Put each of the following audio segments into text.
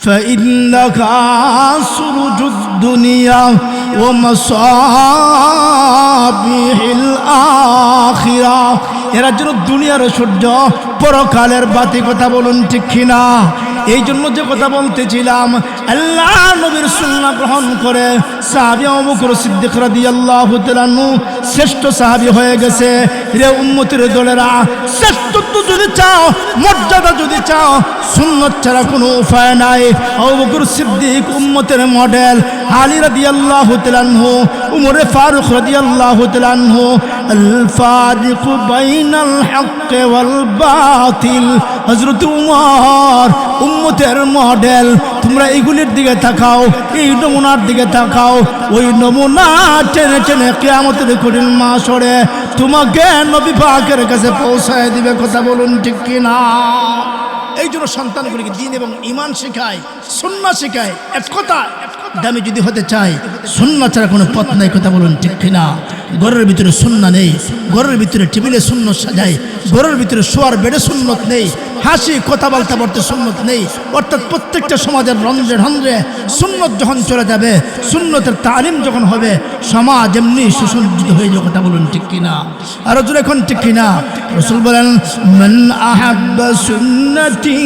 فإنك سرج الدنيا ومصابيح الآخرة এরা যেন দুনিয়ার সূর্য পরকালের বাতি। কথা বলুন ঠিক কিনা? এই জন্য যে কথা বলতেছিলাম, আল্লাহ নবীর সুন্নাহ গ্রহণ করে সাহাবী আবু বকর সিদ্দিক রাদিয়াল্লাহু তাআলা শ্রেষ্ঠ সাহাবী হয়ে গেছে। রে উম্মতের দলেরা, শ্রেষ্ঠত্ব যদি চাও, মর্যাদা যদি চাও, সুন্নাত ছাড়া কোনো উপায় নাই। আবু বকর সিদ্দিক উম্মতের মডেল, আলী রাদিয়াল্লাহু তাআলা, উমর ফারুক রাদিয়াল্লাহু তাআলা, আল ফারিকু বাইনাল হক ওয়াল বাতিল, হযরত উমর উম্মতের মডেল। তোমরা এইগুলির দিকে তাকাও, এই নমুনার দিকে তাকাও। ওই নমুনা টেনে টেনে কিয়ামতের কঠিন মাহশরে তোমাকে নবী পাকের কাছে পৌঁছায় দিবে। কথা বলুন ঠিক কিনা? এই জন্য সন্তানগুলিকে দ্বীন এবং ঈমান শেখায়, সুন্নাহ শেখায়। এক কথা, দামি যদি হতে চাই, সুন্নাহ ছাড়া কোনো পথ নাই। কথা বলুন ঠিক কিনা? ঘরের ভিতরে সুন্নাহ নেই, ঘরের ভিতরে টেবিলে সুন্নাত সাজায়, ঘরের ভিতরে শোয়ার বেডে সুন্নাত নেই, হাসি কথা বলতে বলতে সুন্নাত নেই। অর্থাৎ প্রত্যেকটা সমাজের রন্ধ্রে রন্ধ্রে সুন্নাত যখন চলে যাবে, সুন্নতের তালিম যখন হবে, সমাজ এমনি সুসজ্জিত হয়ে যাবে। কথা বলুন ঠিক কিনা? আরো জোরে এখন ঠিক কিনা? রাসূল বলেন, মান আহাব্বা সুন্নতি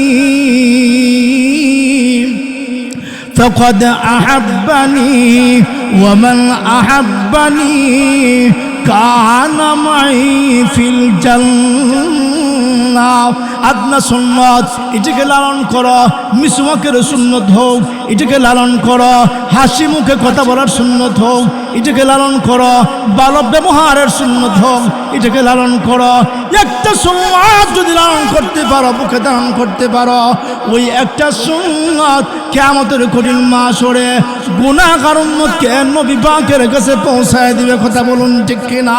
ফাকাদ আহাব্বানি ওয়া মান আহাব্বানি কানা মাই ফিল জান্নাহ। আপনার সুন্নত এটাকে লালন করো, মিসওয়াকের সুন্নত হোক এটাকে লালন করো, হাসি মুখে কথা বলার সুন্নত হোক এটাকে লালন করো, ভালো ব্যবহারের সুন্নত হোক এটাকে লালন করো। একটা সুন্নত যদি লালন করতে পারো, মুখে ধারণ করতে পারো, ওই একটা সুন্নত কিয়ামতের কঠিন মাহশরে গুনাহগার উম্মতকে নবী পাকের কাছে পৌঁছায় দিবে। কথা বলুন ঠিক কিনা?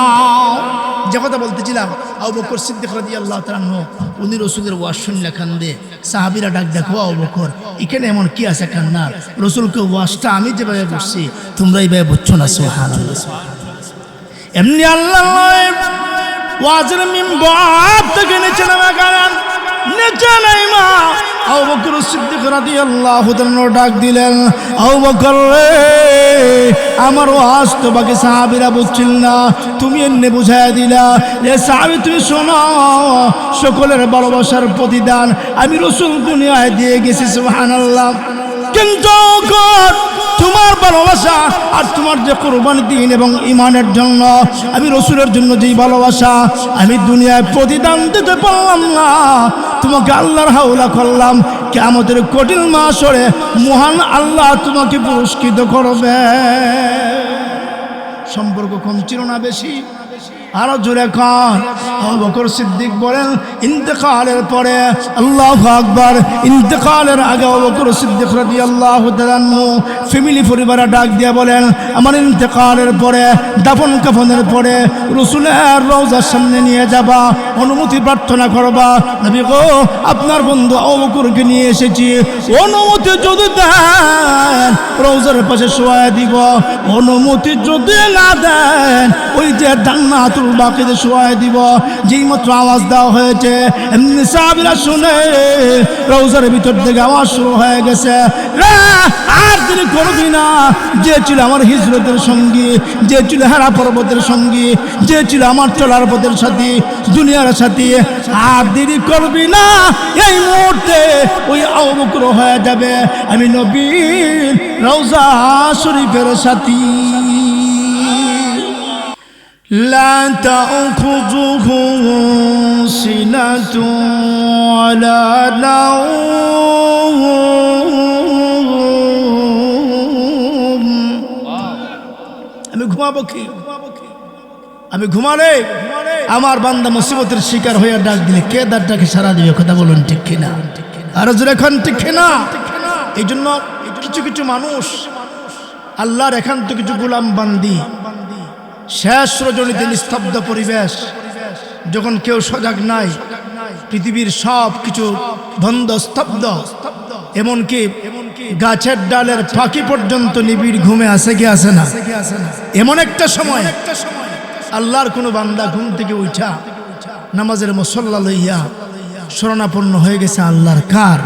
যে কথা বলতেছিলাম, আবু বকর সিদ্দিক রাদিয়াল্লাহু তাআলা উনি রাসূলের ওয়াজ শুনলে কান্দে। সাহাবীরা ডাক দেখো, আবু বকর এখানে এমন কি আছে কান্নার? রাসূলকে ওয়াজটা আমি যেভাবে বলছি তোমরা এইভাবে বুঝছো না। সুবহানাল্লাহ। এমনি আল্লাহ ওয়াজের মিম্বার থেকে নিচে নামা গেলেন, নিচে নাইমা আবু বকর সিদ্দিক রাদিয়াল্লাহু তাআলা ডাক দিলেন, আবু বকর রে, আমার ওয়াজ তো বাকি সাহাবীরা বুঝছিল না, তুমি এনে বুঝাইয়া দিলা। রে সাহাবী তুমি শোনো, সকলের ভালোবাসার প্রতিদান আমি রাসূল দুনিয়ায় দিয়ে গেছি। সুবহানাল্লাহ। কিন্তু তোমার ভালোবাসা আর তোমার যে কুরবানি দিন এবং ঈমানের জন্য, আমি রাসূলের জন্য যেই ভালোবাসা আমি দুনিয়ায় প্রতিদান দিতে পারলাম না, তোমাকে আল্লাহর হাওলা করলাম, কিয়ামতের কঠিন মাহশরে মহান আল্লাহ তোমাকে পুরস্কৃত করবে। সম্পর্ক কম ছিল না বেশি? আরো জোরে কান। আবু বকর সিদ্দিক বলেন, ইন্তেকালের পরে, আল্লাহু আকবার, ইন্তেকালের আগে আবু বকর সিদ্দিক রাদিয়াল্লাহু তাআলা ফ্যামিলি পরিবারে ডাক দিয়া বলেন, আমার ইন্তেকালের পরে, দাফন কাফনের পরে রাসূলের রওজার সামনে নিয়ে যাবা, অনুমতি প্রার্থনা করবা। নবী গো, আপনার বন্ধু আবু বকরকে নিয়ে এসেছি, অনুমতি যদি দেন রওজার পাশে শোয়া দিব, অনুমতি যদি না দেন ওই যে জান্নাতুল বাকিতে শোয়া দিব। যেই মাত্র আওয়াজ দেওয়া হয়েছে, এমনি সাহাবীরা শুনে রওজার ভিতর থেকে আওয়াজ শুরু হয়ে গেছে, আর তিনি করবি না, যে ছিল আমার হিজরতের সঙ্গী, যে ছিল হেরা পর্বতের সঙ্গী, যে ছিল আমার চলার পথের সাথী, দুনিয়ার সাথী, আর দেরি করবি না, এই মুহূর্তে ওই আবু বকর হয়ে যাবে আমি নবীর রওজা শরীফের সাথী। لا تأخذه سنة ولا نوم। আমি ঘুমাবো কি? আমি ঘুমালে আমার বান্দা মুসিবতের শিকার হয়ে ডাক দিলে কে ডাকটাকে সারা দিবে? কথা বলুন ঠিক কিনা? আর জোরে এখন ঠিক কিনা? এই জন্য কিছু কিছু মানুষ আল্লাহর একান্ত কিছু গোলাম বান্দি, শেষ রজনীতে নিস্তব্ধ পরিবেশ, যখন কেউ সজাগ নাই, পৃথিবীর সব কিছু বন্ধ স্তব্ধ, এমনকি গাছের ডালের পাখি পর্যন্ত নিবিড় ঘুমে আছে কি আছে না? এমন একটা সময় আল্লাহর কোনো বান্দা ঘুম থেকে উঠা নামাজের মুসল্লা লইয়া শরণাপন্ন হয়ে গেছে আল্লাহর কার?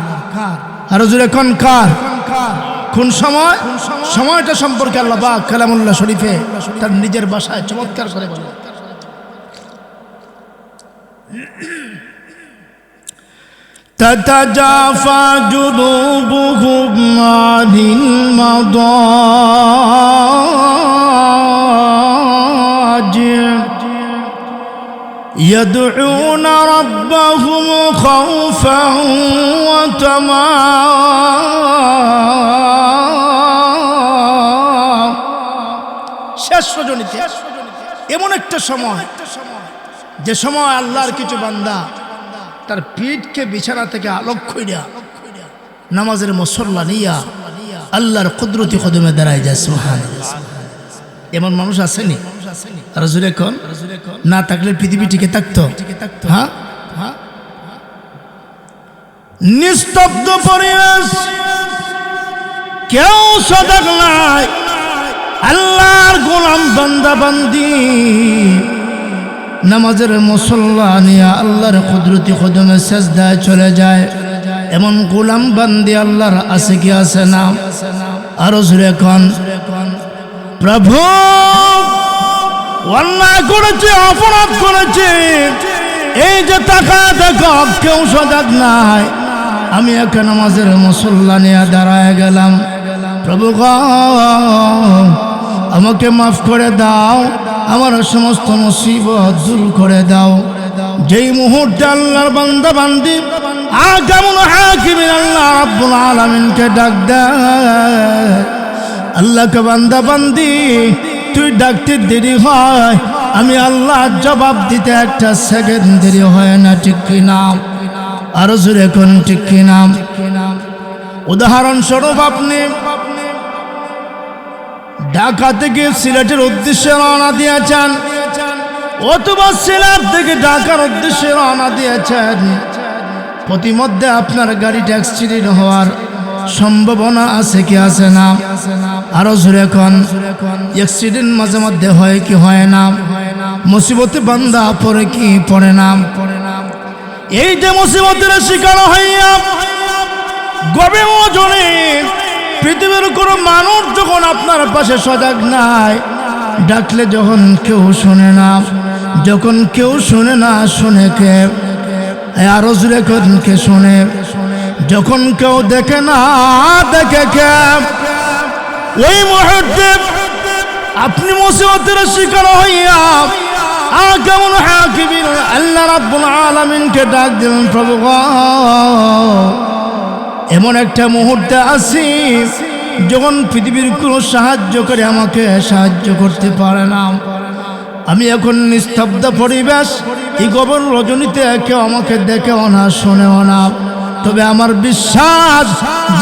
আর জোরে কোন কার? কোন সময়? সময়টা সম্পর্কে আল্লাহ পাক কালামুল্লাহ শরীফে তার নিজের ভাষায় চমৎকার করে বলেন। تتجافى جنوبهم عن المضاجع يدعون ربهم خوفا وطمعا শেষ রজনীতে এমন একটা সময় যে সময় আল্লাহর কিছু বান্দা তার পিঠকে বিছানা থেকে আলোক কইরা নামাজের মুসল্লা নিয়া আল্লাহর কুদরতি কদমে দাঁড়ায় যায়। সুবহানাল্লাহ। এমন মানুষ আসেনি? আর জোরে কোন? না থাকলে পৃথিবী টিকে থাকতো? হ্যাঁ, নিস্তব্ধ পরিবেশ, কেউ সজাগ নাই। আল্লাহর গোলাম বান্দা বান্দি নামাজের মুসল্লা নিয়ে আল্লাহর কুদরতি কদমে সেজদায় চলে যায়। এমন গোলাম বান্দি আল্লাহর আছে কি আছে না? আরো জোরে কোন? প্রভু অন্যায় করেছে, অপরাধ করেছে, এই যে টাকা দেখো কেউ সজাগ নাই। আমি একা নামাজের মুসল্লা নিয়ে দাঁড়ায় গেলাম। প্রভু গো আমাকে মাফ করে দাও, আমার সমস্ত মুসিবত দূর করে দাও। যেই মুহূর্তে আল্লাহর বান্দা বান্দি আকামুল হাকিমিন আল্লাহ রাব্বুল আলামিনকে ডাক দেয়, আল্লাহকে বান্দা বান্দি তুই ডাকতে দেরি হয়, আমি আল্লাহ জবাব দিতে একটা সেকেন্ড দেরি হয় না, ঠিক কি না? আরো জোরে কোন ঠিক কি না? উদাহরণস্বরূপ আপনি ঢাকা থেকে সিলেটের উদ্দেশ্যে রওনা দিয়েছেন, অথবা সিলেট থেকে ঢাকার উদ্দেশ্যে রওনা দিয়েছেন, প্রতিমধ্যে আপনার গাড়িটা অ্যাক্সিডেন্ট হওয়ার সম্ভাবনা আছে কি আছে না? আরো জোরে কোন? অ্যাক্সিডেন্ট মাঝে মধ্যে হয় কি হয় না? মুসিবতে বান্দা পড়ে কি পড়ে না? এই যে মুসিবতের শিকার হইয়া গভীর ওজনে পৃথিবীর কোনো মানুষ যখন আপনার পাশে সজাগ নাই, ডাকলে যখন কেউ শোনে না, যখন কেউ শোনে না, শোনে কে? আরো জোরে কোন? কে শোনে? যখন কেউ দেখে না, দেখে কে? ওই মুহূর্তে আপনি মুসিবতের শিকার হইয়া আকামুল হাকিমিন আল্লাহ রাব্বুল আলামিনকে ডাক দিলেন, প্রভু গো এমন একটা মুহূর্তে আছি যখন পৃথিবীর কোনো সাহায্য করে আমাকে সাহায্য করতে পারে না। আমি এখন নিস্তব্ধ পরিবেশ, এই গভীর রজনীতে কেউ আমাকে দেখেও না, শোনেও না, তবে আমার বিশ্বাস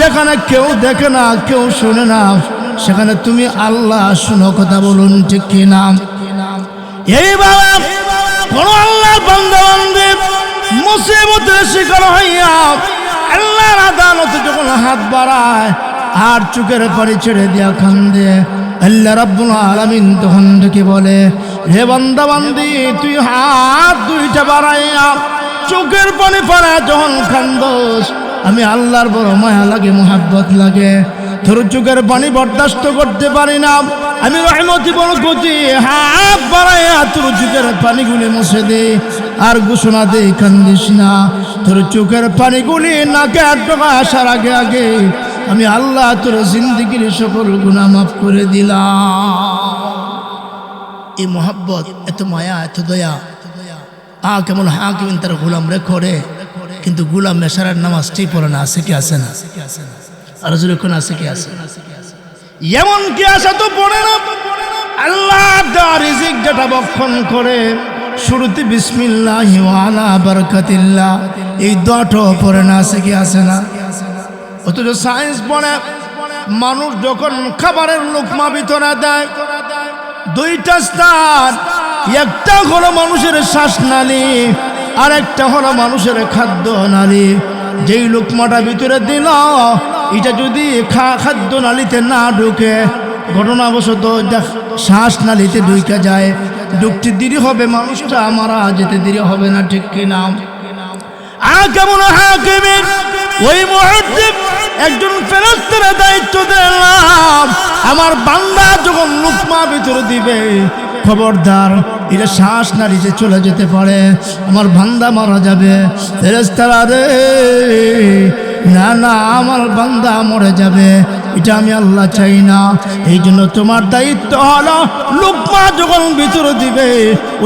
যেখানে কেউ দেখে না, কেউ শোনে না, সেখানে তুমি আল্লাহ শুনো। কথা বলুন ঠিক কি না? এইভাবে কোন আল্লাহর বান্দা বান্দি মুসিবতের শিকার হইয়া আল্লাহর আদালতে যখন হাত বাড়ায় আর চোখের পানি ছেড়ে দিয়া কান্দে, আল্লাহ রাব্বুল আলামিন তখন ডেকে বলে, হে বান্দা বান্দি তুই হাত দুইটা বাড়াইয়া চোখের পানি পড়া যখন কান্দোস, আমি আল্লাহর বড় মায়া লাগে, মুহাব্বত লাগে। তোর চোখের পানি বরদাস্ত করতে পারি না, আমি রহমতি বরকতি হাত বাড়াইয়া তোর চোখের পানিগুলি মুছে দে আর ঘোষণা দে, কান্দিস না। তোর চোখের পানিগুলি নাকে আটকা আসার আগে আগে আমি আল্লাহ তোর জিন্দেগির সকল গুনাহ মাফ করে দিলাম। এই মুহাব্বত, এত মায়া, এত দয়া কেমন হাকিমিন তার গোলাম রে করে, কিন্তু গোলাম মেশারার নামাজটাই পড়ে না। আছে কি আছে না? আর যখন আছে কি আছে? এমন কি আসা তো পড়ে না। আল্লাহ দেওয়া রিজিক যেটা বক্ষণ করে শুরুতে বিসমিল্লাহি ওয়া আলা বারাকাতিল্লাহ, এই দোয়াটাও পড়ে না। আছে কি আছে না? অথচ সায়েন্স বলে মানুষ যখন খাবারের লোকমা ভিতরে দেয়, দুইটা স্থান, একটা হলো মানুষের শ্বাসনালী আর একটা হলো মানুষের খাদ্য নালী। যেই লোকমাটা ভিতরে দিল, এটা যদি খাদ্য নালীতে না ঢুকে, ঘটনাবশত শ্বাসনালীতে ঢুকে যায়, ঢুকতে দেরি হবে, মানুষটা মারা যেতে দেরি হবে না, ঠিক কিনা? কেমন হাকিমিন ওই মুহূর্তে একজন ফেরেশতার দায়িত্ব দিলাম, আমার বান্দা যখন লুকমা ভিতরে দিবে, খবরদার এটা শ্বাস নাড়িতে চলে যেতে পারে, আমার বান্দা মারা যাবে। ফেরেশতারা রে, না না, আমার বান্দা মরে যাবে, এটা আমি আল্লাহ চাই না। এই জন্য তোমার দায়িত্ব হলো লুকমা যখন ভিতরে দিবে,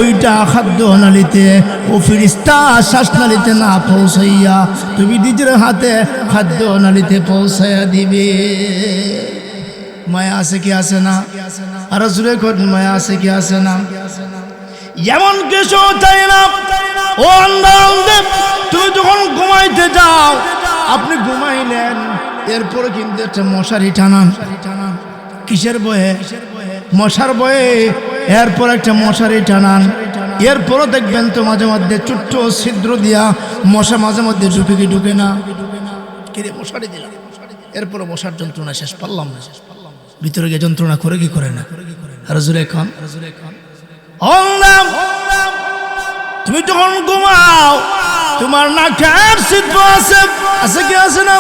ওইটা খাদ্য নালীতে ও ফিরিস্তা শ্বাসনালীতে না পৌঁছাইয়া তুমি নিজের হাতে খাদ্য নালীতে পৌঁছাইয়া দিবে। মায়া আছে কি আছে না? আর জুড়ে করেন, মায়া আছে কি আছে না? এমন কিছু চাই না। ও আন্দাজ, তুমি যখন ঘুমাইতে যাও, আপনি ঘুমাইলেন, এরপরে কিন্তু একটা মশারি টানান। কিসের বয়ে? মশার বয়ে। এরপর একটা মশারি টানান। এরপরও দেখবেন তো মাঝে মধ্যে ছোট্ট ছিদ্র দিয়া মশা মাঝে মধ্যে ঢুকে কি ঢুকে না? কিরে মশারি দিলাম, এরপরে মশার যন্ত্রণা শেষ পারলাম না, ভিতরে গিয়ে যন্ত্রণা করে কি করে না? আর জোরে খান, তুমি যখন ঘুমাও, তোমার নাকের ছিদ্র আছে, আছে কি আছে না?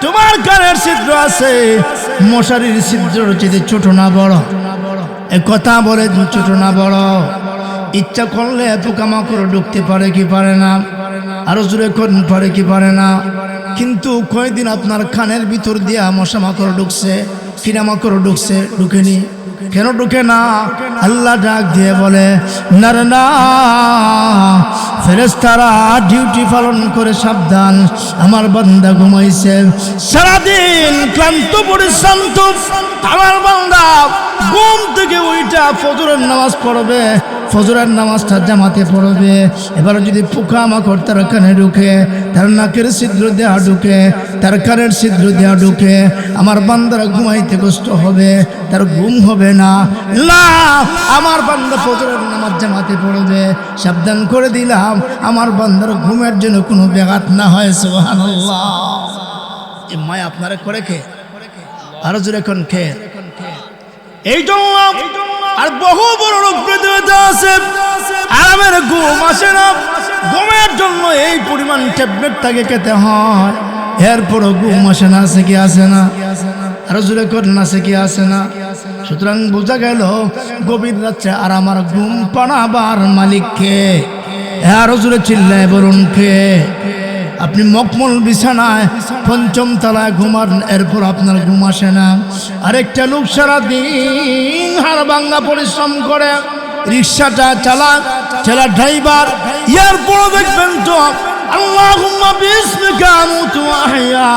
তোমার কানের ছিদ্র আছে, মশারির ছিদ্র চেয়ে ছোট না বড়? এ কথা বলে ছোট না বড়? ইচ্ছা করলে পোকামাকড় ঢুকতে পারে কি পারে না? আরো জোরে করুন, পারে কি পারে না? কিন্তু কয়দিন আপনার কানের ভিতর দিয়া মশা মাকড় ঢুকছে, কিনা মাকড় ঢুকছে, ঢুকেনি? কেন ঢুকে না? আল্লাহ ডাক দিয়ে বলে, না রে না, ফেরেশতারা ডিউটি পালন করে সাবধান, আমার বান্দা ঘুমাইছে, সারাদিন ক্লান্ত পরিশ্রান্ত আমার বান্দা ঘুম থেকে ওইটা ফজরের নামাজ পড়বে, ফজরের নামাজটা জামাতে পড়বে। এবার যদি পোকা মাকড় তার কানে ঢুকে, তার নাকের ছিদ্র দেওয়া ঢুকে, তার কানের ছিদ্র দেওয়া ঢুকে, আমার বান্দারা ঘুমাইতে কষ্ট হবে, তার ঘুম হবে না। না, আমার বান্দা ফজরের নামাজ জামাতে পড়বে, সাবধান করে দিলাম, আমার বান্দার ঘুমের জন্য কোনো ব্যাঘাত না হয়। সুবহানাল্লাহ। এই মায়া আপনারা করে কে? আরো জোরে কোন কে? এই জন্য আর বহু বড় রোগ প্রতিরোধ আছে, আরামের ঘুম আসে না, ঘুমের জন্য এই পরিমাণ ট্যাবলেট তাকে খেতে হয়, এরপরও ঘুম আসে না। আছে কি আসে না? আরো জোরে করেন, আছে কি আসে না? সুতরাং বোঝা গেল গভীর রাত্রে আর আমার ঘুম পাড়াবার মালিককে। আরো জোরে চিল্লায় বলুন কে? আপনি মকমল বিছানায় পঞ্চম তলায় ঘুমান, এরপর আপনার ঘুম আসে না। আরেকটা লোক সারাদিন হাড় ভাঙা পরিশ্রম করে, রিক্সাটা চালা ড্রাইভার, এরপরও দেখবেন তো আল্লাহুম্মা বিসমিকা আমুতু ওয়া আহইয়া,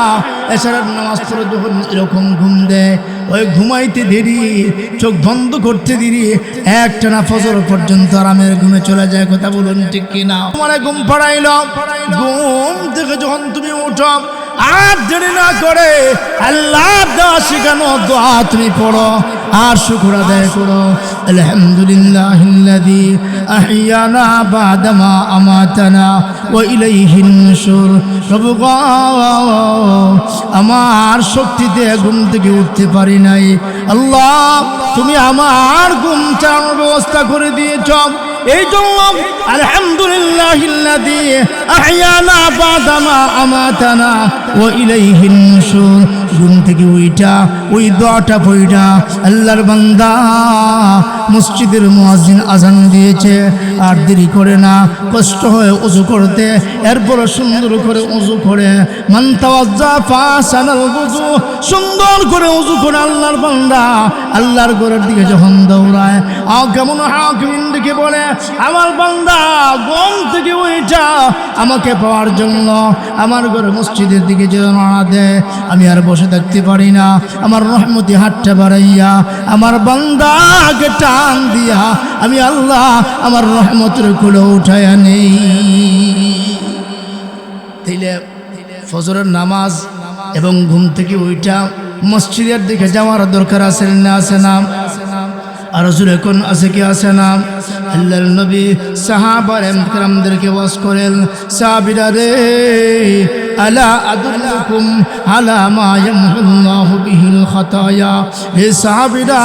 এশারের নামাজ পড়ে যখন এরকম ঘুম দেয়, ওই ঘুমাইতে দেরি, চোখ বন্ধ করতে দেরি, একটানা ফজর পর্যন্ত আরামের ঘুমে চলে যায়। কথা বলুন ঠিক কিনা? তোমার ঘুম পড়াইল, ঘুম থেকে যখন তুমি উঠো, আর দেরি না করে আল্লাহ দেওয়া শেখানো দোয়া তুমি পড়ো, আর শুকর আদায় করো। আলহামদুলিল্লাহিল্লাযী আহইয়ানা বাদামা আমাতানা ওয়া ইলাইহিন নুশুর। প্রভু গো, আমার শক্তিতে ঘুম থেকে উঠতে পারি নাই, আল্লাহ তুমি আমার ঘুম চালানোর ব্যবস্থা করে দিয়েছ। এই জন্য আলহামদুলিল্লাহিল্লাযী আহইয়ানা বাদামা আমাতানা ওয়া ইলাইহিন নুশুর। ঘুম থেকে ওইটা ওই দোয়াটা পড়া, আল্লাহর বান্দা মসজিদের মুয়াজ্জিন আজান দিয়েছে, আর দেরি করে না, কষ্ট হয়ে ওযু করতে, এরপর সুন্দর করে ওযু করে, মান তাওয়াজ্জা ফাসানাল ওযু, সুন্দর করে ওযু করে আল্লাহর বান্দা আল্লাহর ঘরের দিকে যখন দৌড়ায়, কেমন হাকিমিন দিকে বলে, আমার বান্দা ঘুম থেকে ওইটা আমাকে পাওয়ার জন্য আমার ঘরে মসজিদের দিকে যে রওনা দেয়, আমি আর বসে থাকতে পারি না, আমার রহমতি হাতটা বাড়াইয়া আমার বান্দাকে টান দিয়া আমি আল্লাহ আমার রহমতের কুলে উঠাইয়া নেই। তাইলে ফজরের নামাজ এবং ঘুম থেকে ওইটা মসজিদের দিকে যাওয়ার দরকার আছে না? আছে না? আর জোরে কোন আছে কি আছে না? আল্লাহর নবী সাহাবায়ে কেরামদেরকে ওয়াজ করেন, সাহাবীরা রে আলা আদুল্লুকুম আলা মা ইয়ামহুল্লাহু বিহিল খাতায়া। হে সাহাবীরা,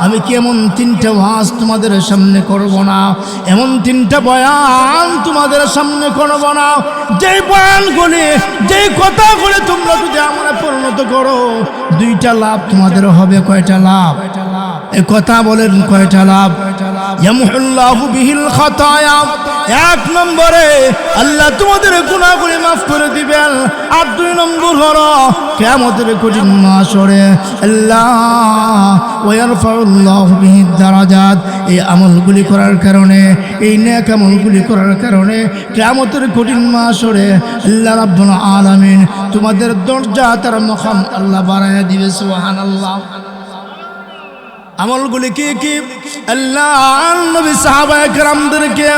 আমি কি এমন তিনটা ওয়াজ তোমাদের সামনে করব না, এমন তিনটা বয়ান তোমাদের সামনে করব না, যেই বয়ানগুলি, যেই কথাগুলি তোমরা যদি আমরা পরিণত করো, দুইটা লাভ তোমাদের হবে। কয়টা লাভ? এই কথা বলেন, কয়টা লাভ? ইয়ামহুল্লাহু বিহিল খাতায়া, এক নম্বরে আল্লাহ তোমাদের গুনাহগুলি মাফ করে দিবেন। আর দুই নম্বর হলো কিয়ামতের কঠিন মাহশরে আল্লাহ ওয়া ইয়ারফাউল্লাহু বিহিদ দারাজাত। এই আমলগুলি করার কারণে, এই নেক আমলগুলি করার কারণে কিয়ামতের কঠিন মাহশরে আল্লাহ রাব্বুল আলামিন তোমাদের দরজা, তার মাকাম আল্লাহ বাড়ায়া দিবে। সুবহানাল্লাহ। আমলগুলি কি কি? আল্লাহ নবী সাহাবায়ে কেরামদেরকে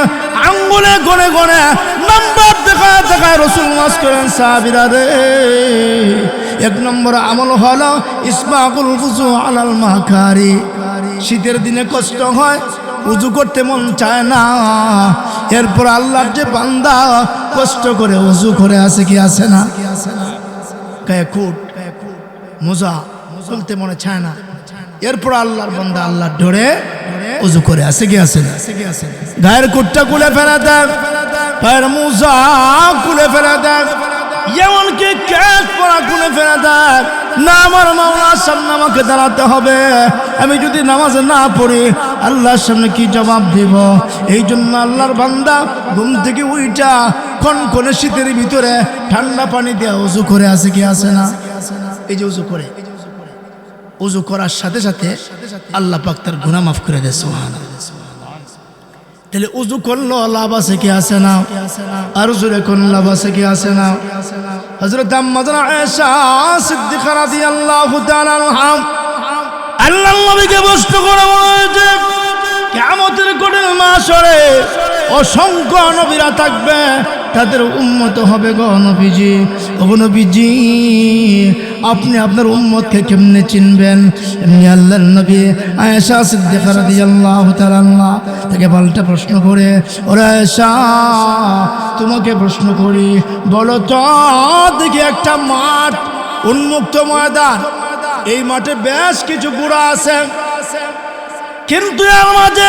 আঙ্গুলে গনে গনে নাম্বার দেখায় দেখায় রাসূল ওয়াজ করেন, সাহাবীরা রে, এক নম্বর আমল হলো ইসবাগুল ওযু আলাল মাকারি। শীতের দিনে কষ্ট হয়, উযু করতে মন চায় না, এরপর আল্লাহর যে বান্দা কষ্ট করে উযু করে, আছে কি আছে না? কায়াকুট মোজা চলতে মনে চায় না, এরপর আল্লাহর বান্দা আল্লাহর ডরে উযু করে, আছে কি আছে না? গায়ের কুটটা খুলে ফেলে দেয়, পায়ের মোজা খুলে ফেলে দেয়, এমনকি কেশ পরা খুলে ফেলে দেয়। না, আমার মাওলার সামনে আমাকে দাঁড়াতে হবে, আমি যদি নামাজে না পড়ি আল্লাহর সামনে কি জবাব দেব? এই জন্য আল্লাহর বান্দা ঘুম থেকে উইটা কনকনে শীতের ভিতরে ঠান্ডা পানি দিয়ে উযু করে, আছে কি আছে না? এই যে উযু করে, উযু করার সাথে সাথে আল্লাহ পাক তার গুনাহ মাফ করে দেয়। সুবহানাল্লাহ। তাহলে উযু করলো লাভ আছে কি আছে না? আর জোরে কোন লাভ আছে কি আছে না? হযরত আম্মা আয়েশা সিদ্দিকা রাদিয়াল্লাহু তাআলা আনহা আল্লাহর নবীকে প্রশ্ন করে বলেছে, কিয়ামতের কঠিন মাহশরে অসংখ্য নবীরা থাকবে, তাদের উম্মত হবে গো নবীজি। ও নবীজি, আপনি আপনার উম্মতকে কেমনে চিনবেন? এমনি আল্লাহর নবী আয়েশা সিদ্দিকা রাদিয়াল্লাহু তাআলা আনহা তাকে পাল্টা প্রশ্ন করে, ওরে আয়েশা, তোমাকে প্রশ্ন করি, বলো তো দেখি, একটা মাঠ, উন্মুক্ত ময়দান, এই মাঠে বেশ কিছু ঘোড়া আছে, কিন্তু এর মাঝে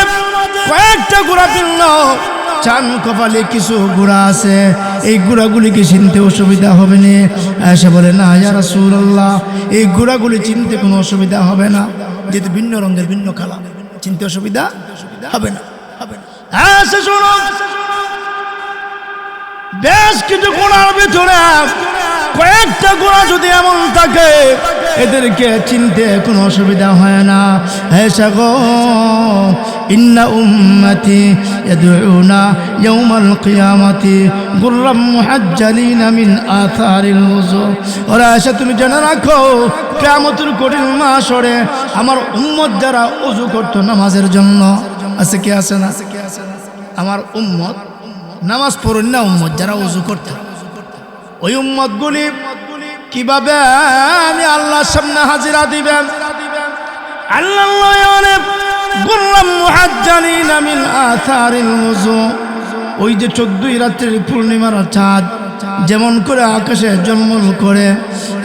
কয়েকটা ঘোড়া ভিন্ন, চান কপালে কিছু ঘোড়া আছে, এই ঘোড়াগুলিকে চিনতে অসুবিধা হবে না? আয়েশা বলে, না ইয়া রাসূলুল্লাহ, এই ঘোড়াগুলি চিনতে কোনো অসুবিধা হবে না, যেহেতু ভিন্ন রঙের, ভিন্ন কালার, চিনতে অসুবিধা হবে না। আয়েশা শোনো, বেশ কিছু ঘোড়ার ভিতরে কয়েকটা ঘোড়া যদি এমন থাকে, এদেরকে চিনতে কোনো অসুবিধা হয় না। আয়েশা গো, ইন্না উম্মতি ইয়াদউনা ইয়াউমাল কিয়ামাতি গুররাম মুহাজ্জালিনা মিন আথারিল ওযু। ওরে আয়েশা, তুমি জেনে রাখো, কিয়ামতের কঠিন মাহশরে আমার উম্মত যারা ওযু করতো নামাজের জন্য, আছে কি আছে না? আমার উম্মত নামাজ পড়েন না, উম্মত যারা ওযু করতো, ওই উম্মতগুলি কিভাবে আমি আল্লাহর সামনে হাজিরা দিবেন? আল্লাহ গুররাম মুহাজ্জালিনা মিন আথারিল ওযু। ওই যে 14 রাত্রির পূর্ণিমার চাঁদ যেমন করে আকাশে ঝলমল করে,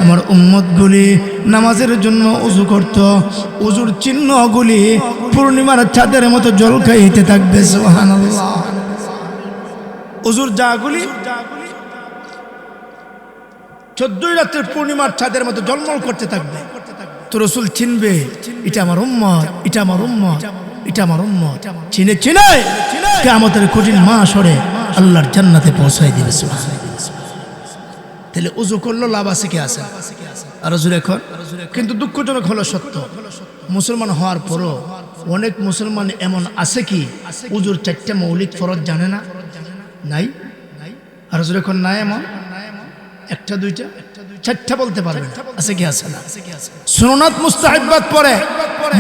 আমার উম্মতগুলি নামাজের জন্য ওযু করত, ওযুর চিহ্নগুলি পূর্ণিমার চাঁদের মতো ঝলকাইতে থাকবে। সুবহানাল্লাহ। ওযুর জাগুলি 14 রাত্রের পূর্ণিমার চাঁদের মতো ঝলমল করতে থাকবে, তো রাসূল চিনবে, এটা আমার উম্মত, এটা আমার উম্মত, এটা আমার উম্মত। চিনে চিনে কিয়ামতের কঠিন মাহশরে আল্লাহর জান্নাতে পৌঁছায় দিবে। সুবহানাল্লাহ। তাহলে ওযু করলো লাভ আছে কি আছে? আর জোরে এখন, কিন্তু দুঃখজনক হলো সত্য, মুসলমান হওয়ার পরও অনেক মুসলমান এমন আছে কি ওযুর 4টা মৌলিক ফরজ জানে না? নাই? আর জোরে এখন নাই এমন? একটা দুইটা 4টা বলতে পারবে, আছে কি আছে না? সুন্নাত মুস্তাহাব্বাত পড়ে,